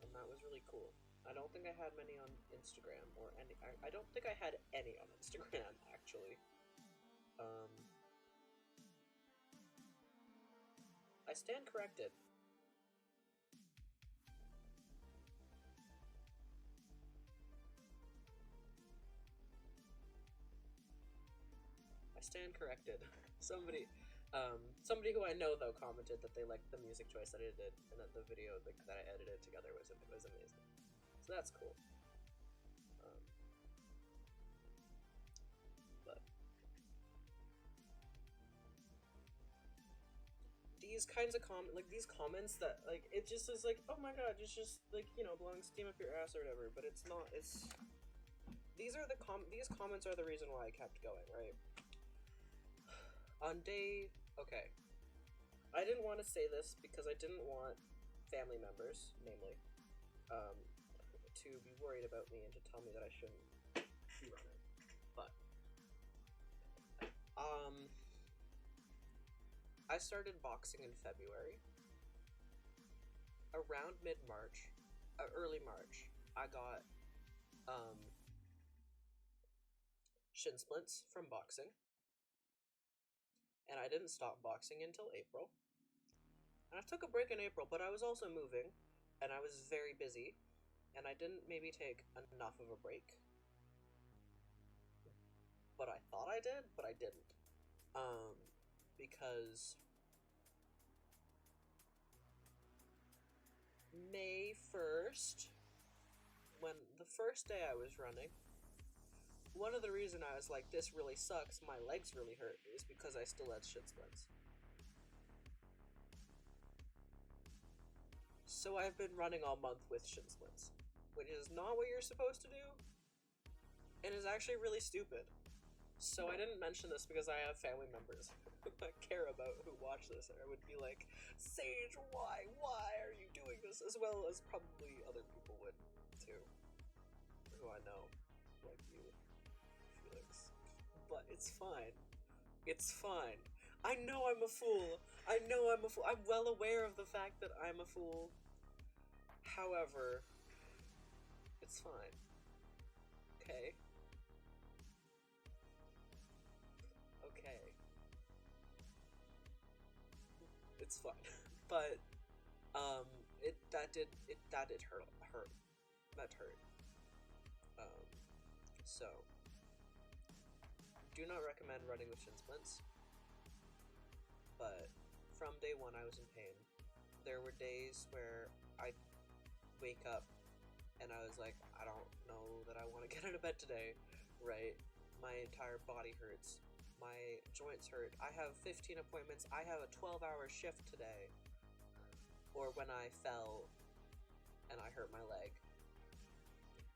and that was really cool. I don't think I had many on Instagram or any. I don't think I had any on Instagram actually. Um, I stand corrected. I stand corrected. Somebody who I know though commented that they liked the music choice that I did and that the video that I edited together was amazing. So that's cool. Um, but these kinds of these comments that like it just is like, oh my god, it's just like, you know, blowing steam up your ass or whatever. But it's not. It's these comments are the reason why I kept going, right? On day okay, I didn't want to say this because I didn't want family members, namely, um, to be worried about me and to tell me that I shouldn't be running. But I started boxing in February. Around mid March, early March, I got um, shin splints from boxing, and I didn't stop boxing until April. And I took a break in April, but I was also moving, and I was very busy. and I didn't maybe take enough of a break. But I thought I did, but I didn't. Um, because May 1st, when the first day I was running, one of the reason I was like, this really sucks, my legs really hurt, is because I still had shin splints. So I've been running all month with shin splints, which is not what you're supposed to do, and is actually really stupid. So I didn't mention this because I have family members that care about who watch this, and I would be like, Sage, why? Why are you doing this? As well as probably other people would, too. Who I know. Like you, Felix. But it's fine. It's fine. I know I'm a fool. I know I'm a fool. I'm well aware of the fact that I'm a fool. However, it's fine. Okay? Okay. It's fine. But um that did hurt. That hurt. Um so do not recommend running with shin splints. But from day one I was in pain. There were days where I'd wake up and I was like, I don't know that I want to get out of bed today, right? My entire body hurts. My joints hurt. I have 15 appointments. I have a 12-hour shift today. Or when I fell and I hurt my leg.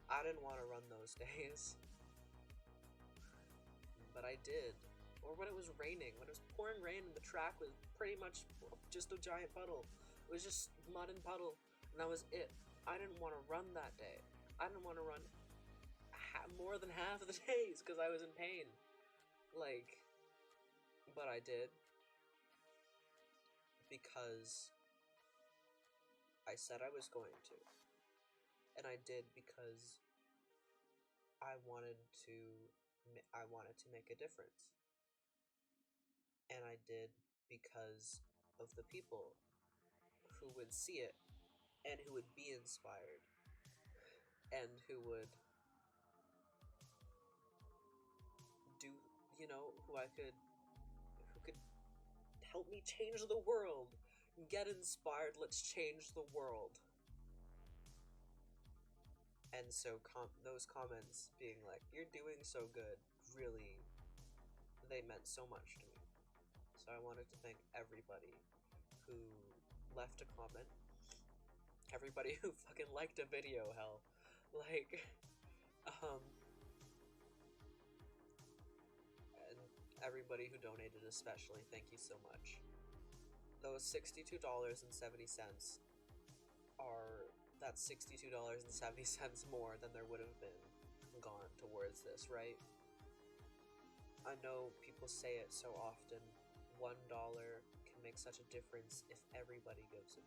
I didn't want to run those days. But I did. Or when it was raining. When it was pouring rain and the track was pretty much just a giant puddle. It was just mud and puddle. And that was it. I didn't want to run that day. I didn't want to run more than half of the days because I was in pain. Like, but I did. Because I said I was going to. And I did because I wanted to make a difference. And I did because of the people who would see it and who would be inspired and who would do, who could help me change the world. Get inspired, let's change the world. And so those comments being like, you're doing so good, really, they meant so much to me. So I wanted to thank everybody who left a comment, everybody who fucking liked a video, hell. Like, and everybody who donated especially, thank you so much. Those $62.70 that's $62.70 more than there would have been gone towards this, right? I know people say it so often, $1 can make such a difference if everybody gives $1.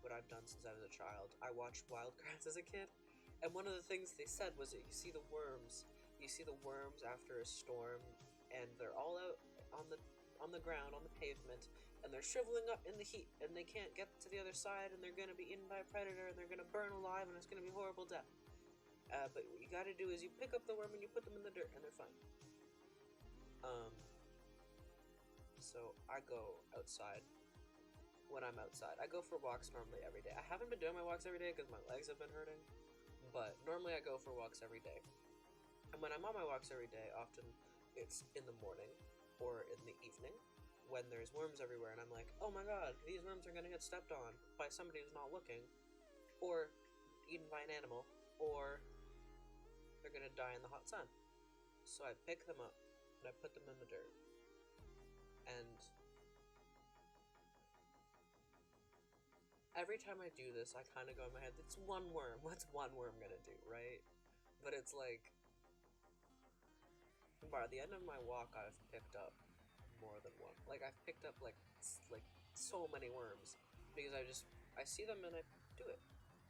What I've done since I was a child, I watched Wildcrafts as a kid, and one of the things they said was that you see the worms after a storm, and they're all out on the ground, on the pavement, and they're shriveling up in the heat, and they can't get to the other side, and they're gonna be eaten by a predator, and they're gonna burn alive, and it's gonna be a horrible death. But what you gotta do is you pick up the worm and you put them in the dirt, and they're fine. So I go outside. When I'm outside, I go for walks normally every day. I haven't been doing my walks every day because my legs have been hurting, but normally I go for walks every day. And when I'm on my walks every day, often it's in the morning or in the evening when there's worms everywhere, and I'm like, oh my god, these worms are gonna get stepped on by somebody who's not looking, or eaten by an animal, or they're gonna die in the hot sun. So I pick them up and I put them in the dirt. And every time I do this, I kind of go in my head, it's one worm. What's one worm gonna do, right? But it's like, by the end of my walk, I've picked up more than one. Like, I've picked up, like so many worms. Because I see them and I do it.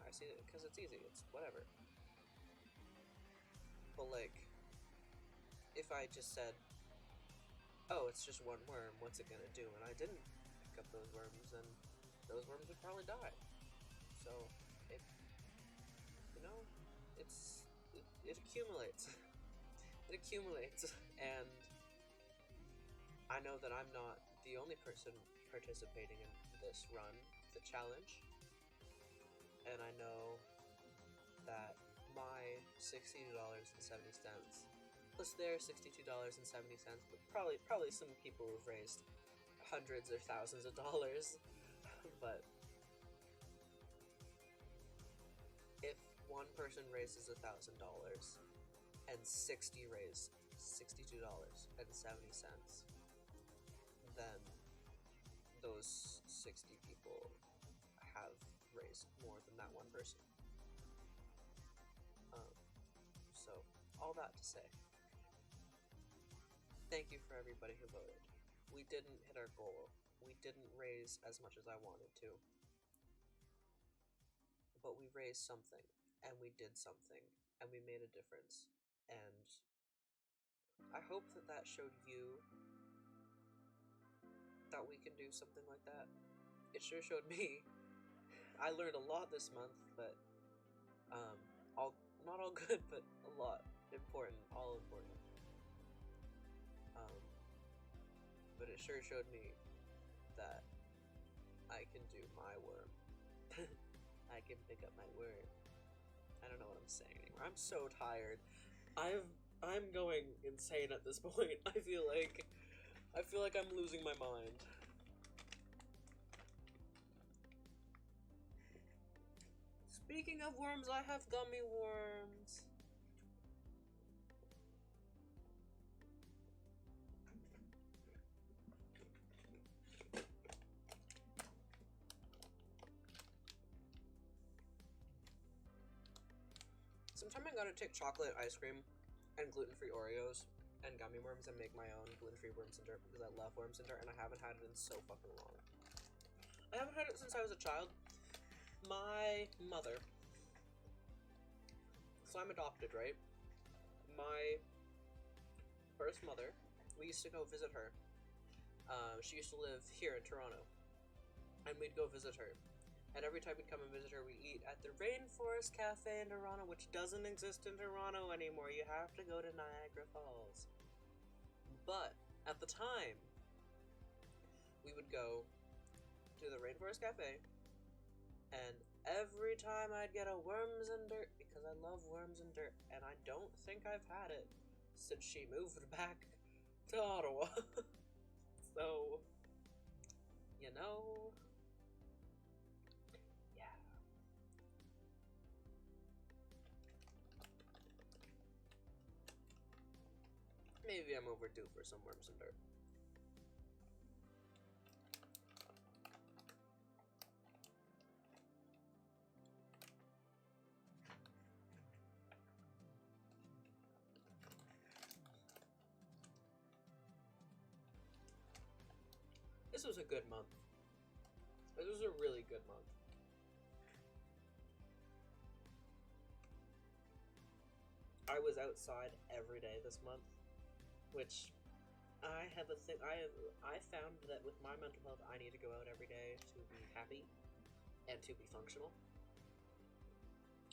I see it because it's easy. It's whatever. But, like, if I just said, oh, it's just one worm, what's it gonna do? And I didn't pick up those worms, and those worms would probably die. So, it, you know, it accumulates. It accumulates, and I know that I'm not the only person participating in this run, the challenge, and I know that my $62.70 plus their $62.70, but probably some people who've raised hundreds or thousands of dollars. But if one person raises $1,000 and 60 raise $62.70, then those 60 people have raised more than that one person. So, all that to say, thank you for everybody who voted. We didn't hit our goal. We didn't raise as much as I wanted to. But we raised something, and we did something, and we made a difference. And I hope that that showed you that we can do something like that. It sure showed me. I learned a lot this month, but not all good, but a lot important, all important. But it sure showed me that I can do my worm. I can pick up my worm. I don't know what I'm saying anymore. I'm so tired. I'm going insane at this point. I feel like I'm losing my mind. Speaking of worms, I have gummy worms. Sometime I gotta take chocolate ice cream and gluten-free Oreos and gummy worms and make my own gluten-free worms and dirt because I love worms and dirt and I haven't had it in so fucking long. I haven't had it since I was a child. My mother. So I'm adopted, right? My first mother, we used to go visit her. She used to live here in Toronto. And we'd go visit her. And every time we'd come and visit her, we'd eat at the Rainforest Cafe in Toronto, which doesn't exist in Toronto anymore. You have to go to Niagara Falls. But at the time, we would go to the Rainforest Cafe, and every time I'd get a worms and dirt, because I love worms and dirt, and I don't think I've had it since she moved back to Ottawa. So, you know, yeah. Maybe I'm overdue for some worms and dirt. This was a good month. This was a really good month. I was outside every day this month, which I have a thing. I found that with my mental health, I need to go out every day to be happy and to be functional.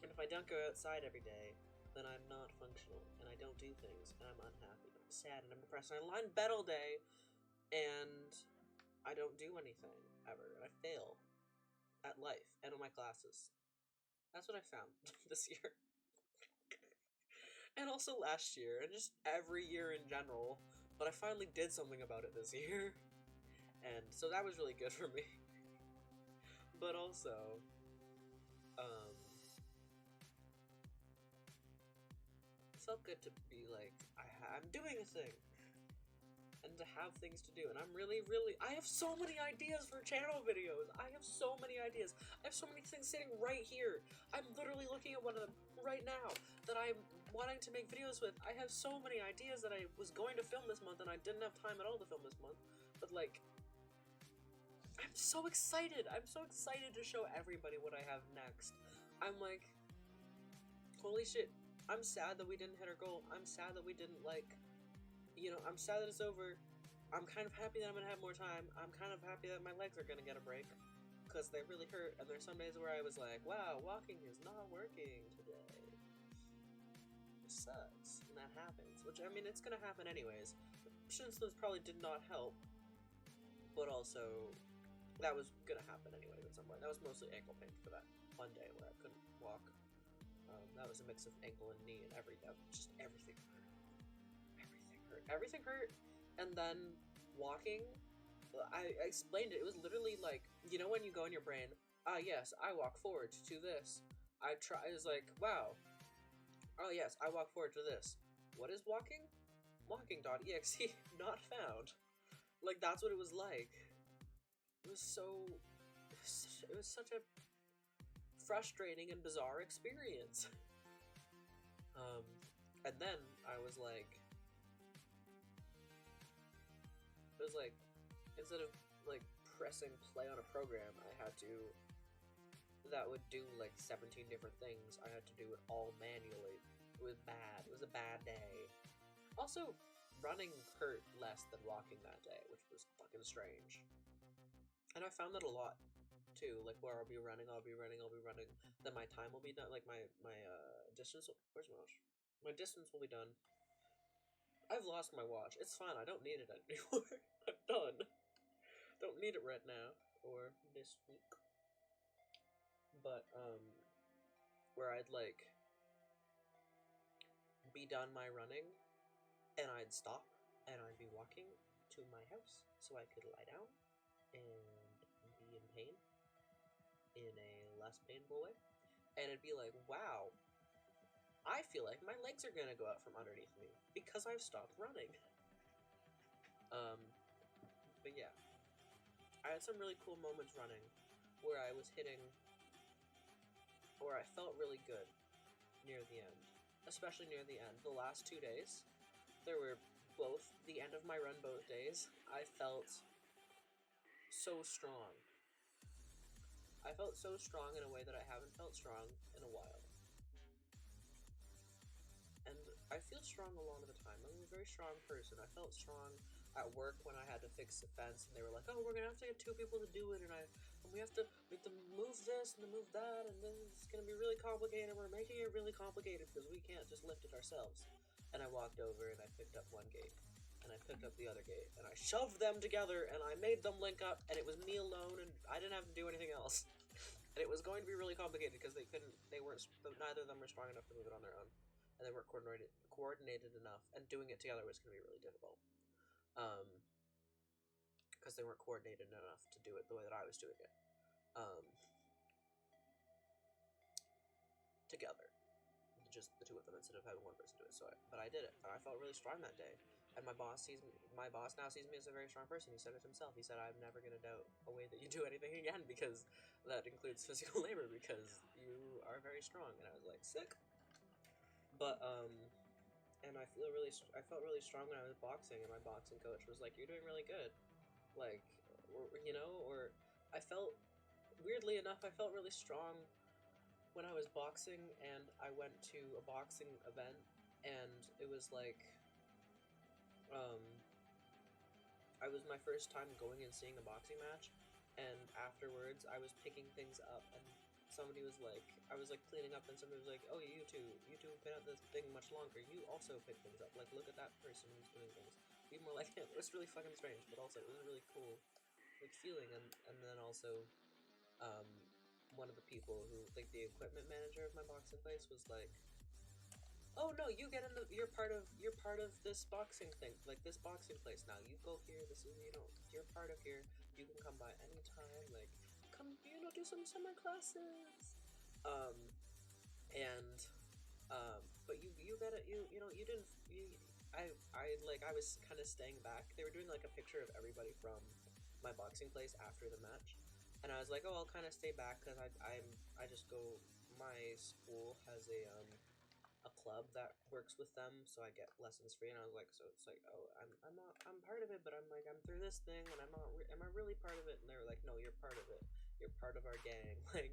And if I don't go outside every day, then I'm not functional and I don't do things and I'm unhappy. I'm sad and I'm depressed. And I lie in bed all day and I don't do anything ever, and I fail at life and on my classes. That's what I found this year. And also last year, and just every year in general. But I finally did something about it this year. And so that was really good for me. But also, it felt good to be like, I'm doing a thing. And to have things to do, and I have so many ideas for channel videos. I have so many ideas. I have so many things sitting right here. I'm literally looking at one of them right now that I'm wanting to make videos with. I have so many ideas that I was going to film this month, and I didn't have time at all to film this month. But like, I'm so excited. I'm so excited to show everybody what I have next. I'm like, holy shit. I'm sad that we didn't hit our goal. I'm sad that we didn't I'm sad that it's over, I'm kind of happy that I'm gonna have more time. I'm kind of happy that my legs are gonna get a break because they really hurt. And there's some days where I was like, wow, walking is not working today. It sucks. And that happens. Which, I mean, it's gonna happen anyways. Shin splints probably did not help, but also that was gonna happen anyways at some point. That was mostly ankle pain for that one day where I couldn't walk. That was a mix of ankle and knee and everything. Just everything hurt. Everything hurt. Everything hurt. And then walking, I explained it. It was literally like, you know, when you go in your brain, yes, I walk forward to this. It was like, wow. Oh, yes, I walk forward to this. What is walking? Walking.exe not found. Like, that's what it was like. It was so. It was such a frustrating and bizarre experience. And then I was like, it was like, instead of like pressing play on a program, I had to, that would do like 17 different things. I had to do it all manually. It was bad. It was a bad day. Also, running hurt less than walking that day, which was fucking strange. And I found that a lot too, like where I'll be running, then my time will be done, like my distance, where's my watch? My distance will be done. I've lost my watch. It's fine, I don't need it anymore. I'm done. Don't need it right now, or this week. But, where I'd, like, be done my running, and I'd stop, and I'd be walking to my house, so I could lie down, and be in pain, in a less painful way, and it'd be like, wow, I feel like my legs are gonna go out from underneath me, because I've stopped running. But yeah, I had some really cool moments running, where I was hitting, where I felt really good near the end, especially near the end. The last 2 days, there were both, the end of my run both days, I felt so strong. I felt so strong in a way that I haven't felt strong in a while. And I feel strong a lot of the time. I'm a very strong person. I felt strong at work when I had to fix the fence, and they were like, oh, we're gonna have to get 2 people to do it, and we have to move this and move that, and then it's gonna be really complicated. We're making it really complicated because we can't just lift it ourselves. And I walked over and I picked up one gate, and I picked up the other gate, and I shoved them together, and I made them link up, and it was me alone, and I didn't have to do anything else. And it was going to be really complicated because neither of them were strong enough to move it on their own, and they weren't coordinated enough, and doing it together was going to be really difficult. Because they weren't coordinated enough to do it the way that I was doing it. Together. Just the 2 of them instead of having one person do it. But I did it, and I felt really strong that day. And my boss now sees me as a very strong person. He said it himself. He said, I'm never going to doubt a way that you do anything again, because that includes physical labor, because you are very strong. And I was like, sick. But, and I felt really strong when I was boxing, and my boxing coach was like, you're doing really good. Like, you know, or I felt, weirdly enough, I felt really strong when I was boxing, and I went to a boxing event, and it was like, it was my first time going and seeing a boxing match, and afterwards I was picking things up, and somebody was like, I was like cleaning up, and somebody was like, oh, you two have been at this thing much longer, you also pick things up, like, look at that person who's doing things, be more like him. It was really fucking strange, but also it was a really cool, like, feeling. And then also, one of the people who, like, the equipment manager of my boxing place was like, oh no, you get in you're part of this boxing thing, like, this boxing place now, you go here, this is, you know, you're part of here, you can come by anytime, like, come, you know, do some summer classes, but you gotta, you know, you didn't, I was kind of staying back. They were doing, like, a picture of everybody from my boxing place after the match, and I was like, oh, I'll kind of stay back, because I just go, my school has a club that works with them, so I get lessons free, and I was like, so it's like, oh, I'm part of it, but I'm like, I'm through this thing, and I'm not, am I really part of it? And they were like, no, you're part of it, you're part of our gang, like,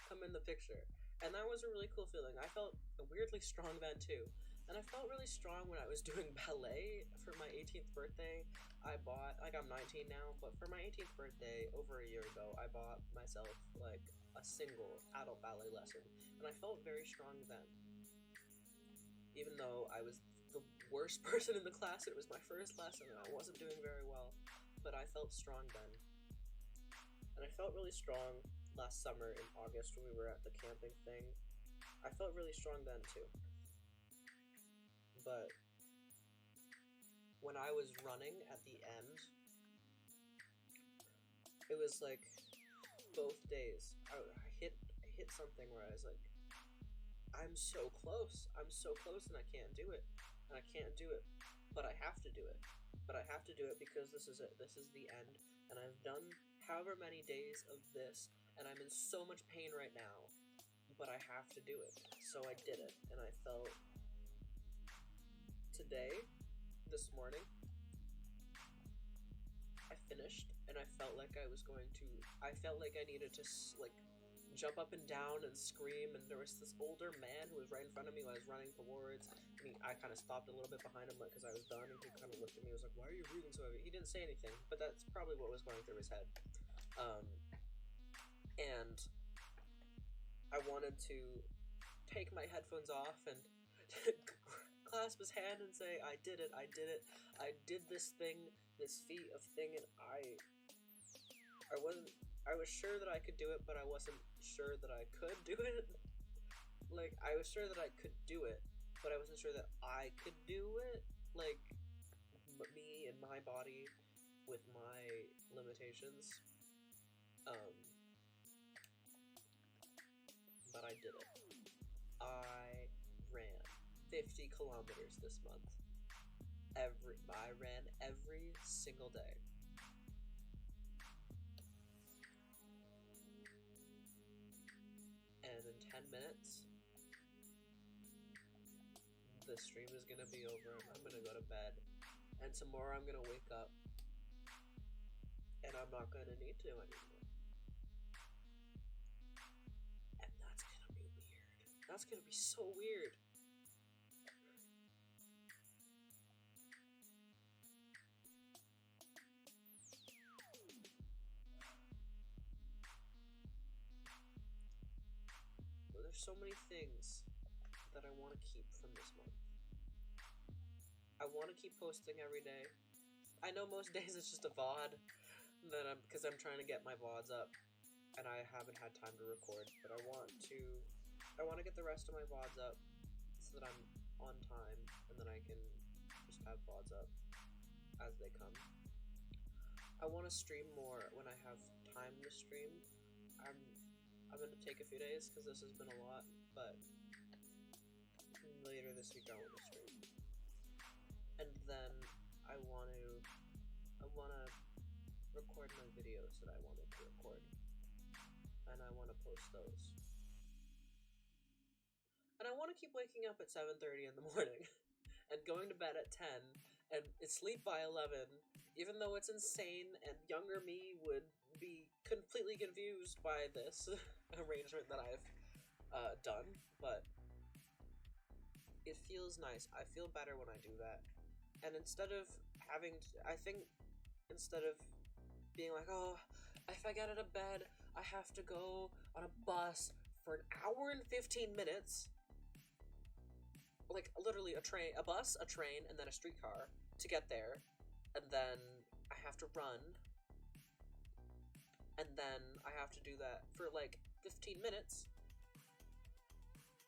come in the picture. And that was a really cool feeling. I felt weirdly strong then too, And I felt really strong when I was doing ballet for my 18th birthday. I bought, like, I'm 19 now, but for my 18th birthday, over a year ago, I bought myself, like, a single adult ballet lesson. And I felt very strong then. Even though I was the worst person in the class, it was my first lesson and I wasn't doing very well. But I felt strong then. And I felt really strong last summer in August when we were at the camping thing. I felt really strong then too. But when I was running at the end, it was like both days. I hit something where I was like, I'm so close and I can't do it. And I can't do it, but I have to do it. But I have to do it because this is it. This is the end. And I've done however many days of this, and I'm in so much pain right now, but I have to do it. So I did it, and I felt today, this morning, I finished, and I felt like I was going to, I felt like I needed to, like, jump up and down and scream, and there was this older man who was right in front of me who I was running towards, and I kind of stopped a little bit behind him because I was done, and he kind of looked at me and was like, why are you breathing so heavy? He didn't say anything, but that's probably what was going through his head. And I wanted to take my headphones off and clasp his hand and say, I did it, I did this thing, this feat of thing, and I was sure that I could do it, but I wasn't sure that I could do it. Like, I was sure that I could do it, but I wasn't sure that I could do it. Like, me and my body with my limitations. But I did it. I ran 50 kilometers this month. I ran every single day. And in 10 minutes, the stream is gonna be over and I'm gonna go to bed. And tomorrow I'm gonna wake up and I'm not gonna need to anymore. And that's gonna be weird. That's gonna be so weird. There's so many things that I want to keep from this month. I want to keep posting every day. I know most days it's just a VOD, because I'm trying to get my VODs up, and I haven't had time to record. But I want to get the rest of my VODs up so that I'm on time, and then I can just have VODs up as they come. I want to stream more when I have time to stream. I'm going to take a few days because this has been a lot, but later this week I want to stream. And then I want to record my videos that I wanted to record. And I want to post those. And I want to keep waking up at 7:30 in the morning and going to bed at 10 and sleep by 11, even though it's insane and younger me would be completely confused by this arrangement that I've done, but it feels nice. I feel better when I do that. And instead of being like, oh, if I get out of bed, I have to go on a bus for an hour and 15 minutes. Like, literally a bus, a train, and then a streetcar to get there. And then I have to run. And then I have to do that for like 15 minutes.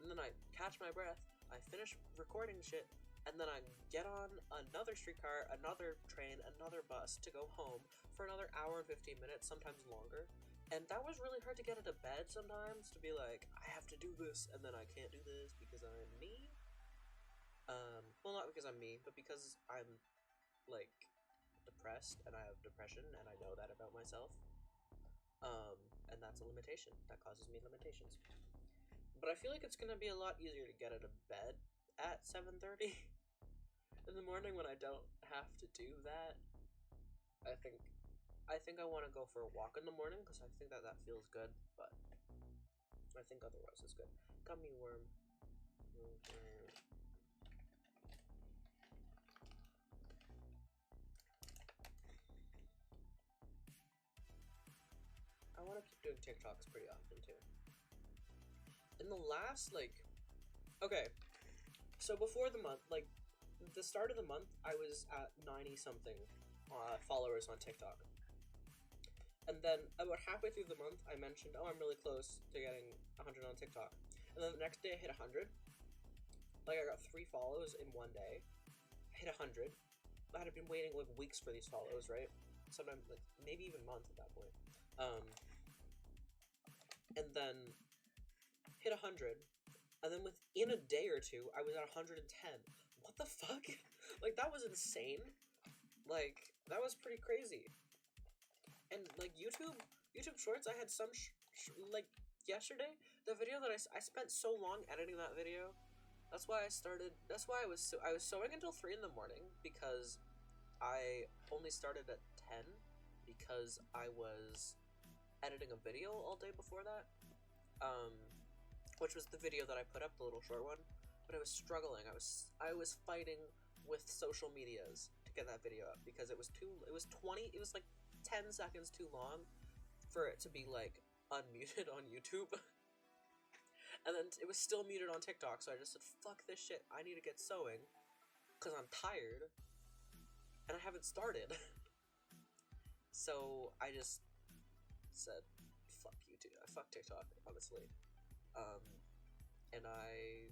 And then I catch my breath, I finish recording shit, and then I get on another streetcar, another train, another bus to go home for another hour and 15 minutes, sometimes longer. And that was really hard to get out of bed sometimes, to be like, I have to do this, and then I can't do this because I'm me. Well, not because I'm me, but because I'm, like, depressed, and I have depression, and I know that about myself. And that's a limitation. That causes me limitations. But I feel like it's gonna be a lot easier to get out of bed at 7:30 in the morning when I don't have to do that. I think I want to go for a walk in the morning because I think that feels good, but I think otherwise it's good. Gummy worm. keep doing TikToks pretty often too. In the last, like, okay, so before the month, like, the start of the month, I was at 90 something followers on TikTok. And then about halfway through the month, I mentioned, oh, I'm really close to getting 100 on TikTok. And then the next day I hit 100. Like, I got 3 follows in one day. I hit 100. I had been waiting like weeks for these follows, right? Sometimes like maybe even months at that point. And then hit 100, and then within a day or two, I was at 110. What the fuck? Like, that was insane. Like, that was pretty crazy. And like YouTube Shorts, I had some like yesterday, the video that I spent so long editing that video. That's why I was sewing until 3 in the morning, because I only started at 10 because I was editing a video all day before that, which was the video that I put up, the little short one. But I was struggling. I was fighting with social medias to get that video up, because it was like 10 seconds too long for it to be like unmuted on YouTube. And then it was still muted on TikTok, so I just said, fuck this shit, I need to get sewing, because I'm tired, and I haven't started. So I just said, fuck YouTube, fuck TikTok, honestly. And I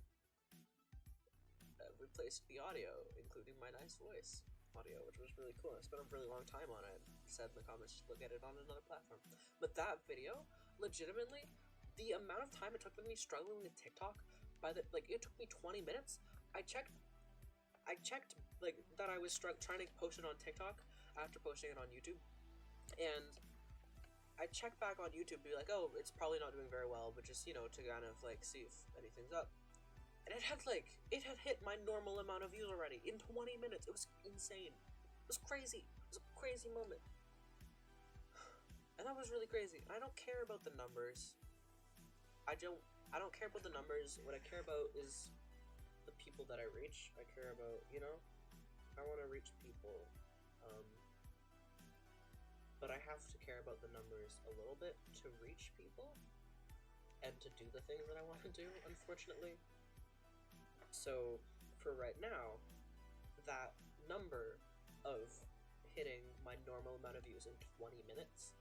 replaced the audio, including my nice voice audio, which was really cool. I spent a really long time on it. Said in the comments, just look at it on another platform. But that video, legitimately, the amount of time it took with me struggling with TikTok, it took me 20 minutes. I checked like that I was trying to post it on TikTok after posting it on YouTube, and I checked back on YouTube to be like, oh, it's probably not doing very well, but just, to kind of like see if anything's up. And it had hit my normal amount of views already in 20 minutes. It was insane. It was crazy. It was a crazy moment. And that was really crazy. I don't care about the numbers. I don't care about the numbers. What I care about is the people that I reach. I care about, I want to reach people. But I have to care about the numbers a little bit to reach people and to do the things that I want to do, unfortunately. So, for right now, that number of hitting my normal amount of views in 20 minutes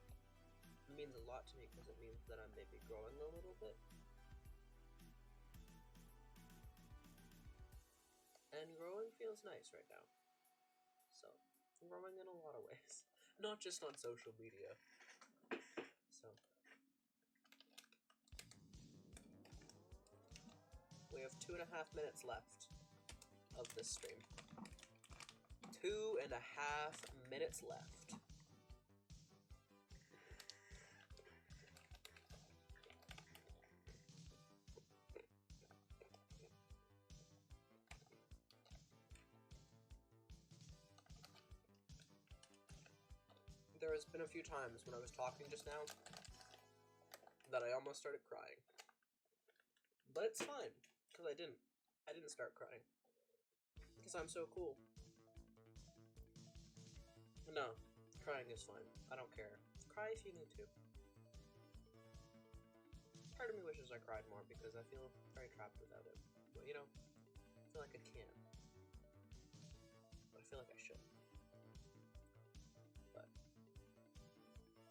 means a lot to me, because it means that I'm maybe growing a little bit. And growing feels nice right now. So, I'm growing in a lot of ways. Not just on social media. So, we have 2.5 minutes left of this stream. 2.5 minutes left. There has been a few times when I was talking just now that I almost started crying. But it's fine, because I didn't start crying. Because I'm so cool. No, crying is fine. I don't care. Cry if you need to. Part of me wishes I cried more, because I feel very trapped without it. But, I feel like I can't. But I feel like I should.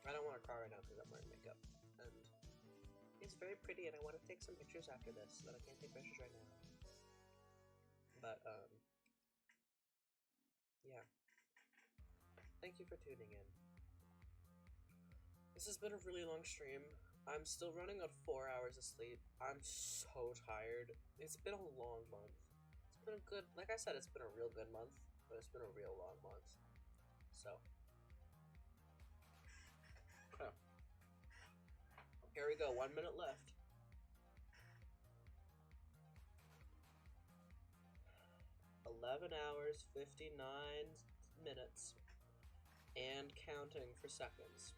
I don't want to cry right now because I'm wearing makeup, and it's very pretty, and I want to take some pictures after this, but I can't take pictures right now. But, yeah. Thank you for tuning in. This has been a really long stream. I'm still running on 4 hours of sleep. I'm so tired. It's been a long month. It's been a good, like I said, it's been a real good month, but it's been a real long month. So. Okay. Here we go, 1 minute left. $11 hours, 59 minutes, and counting for seconds.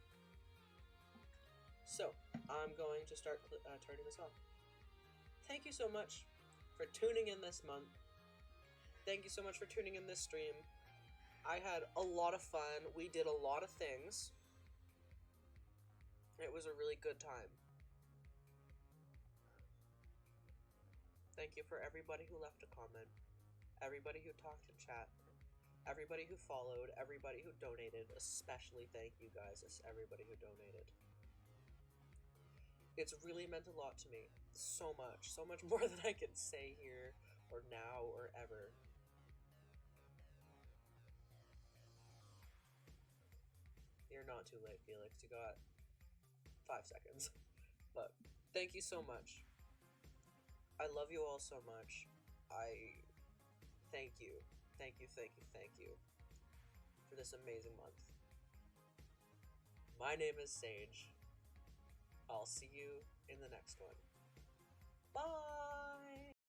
So, I'm going to start turning this off. Thank you so much for tuning in this month. Thank you so much for tuning in this stream. I had a lot of fun. We did a lot of things. It it was a really good time. Thank you for everybody who left a comment, everybody who talked in chat, everybody who followed, everybody who donated. Especially thank you guys, everybody who donated. It's really meant a lot to me. So much more than I can say here, or now, or ever. You're not too late, Felix. You got 5 seconds. But thank you so much. I love you all so much. I thank you. Thank you for this amazing month. My name is Sage. I'll see you in the next one. Bye!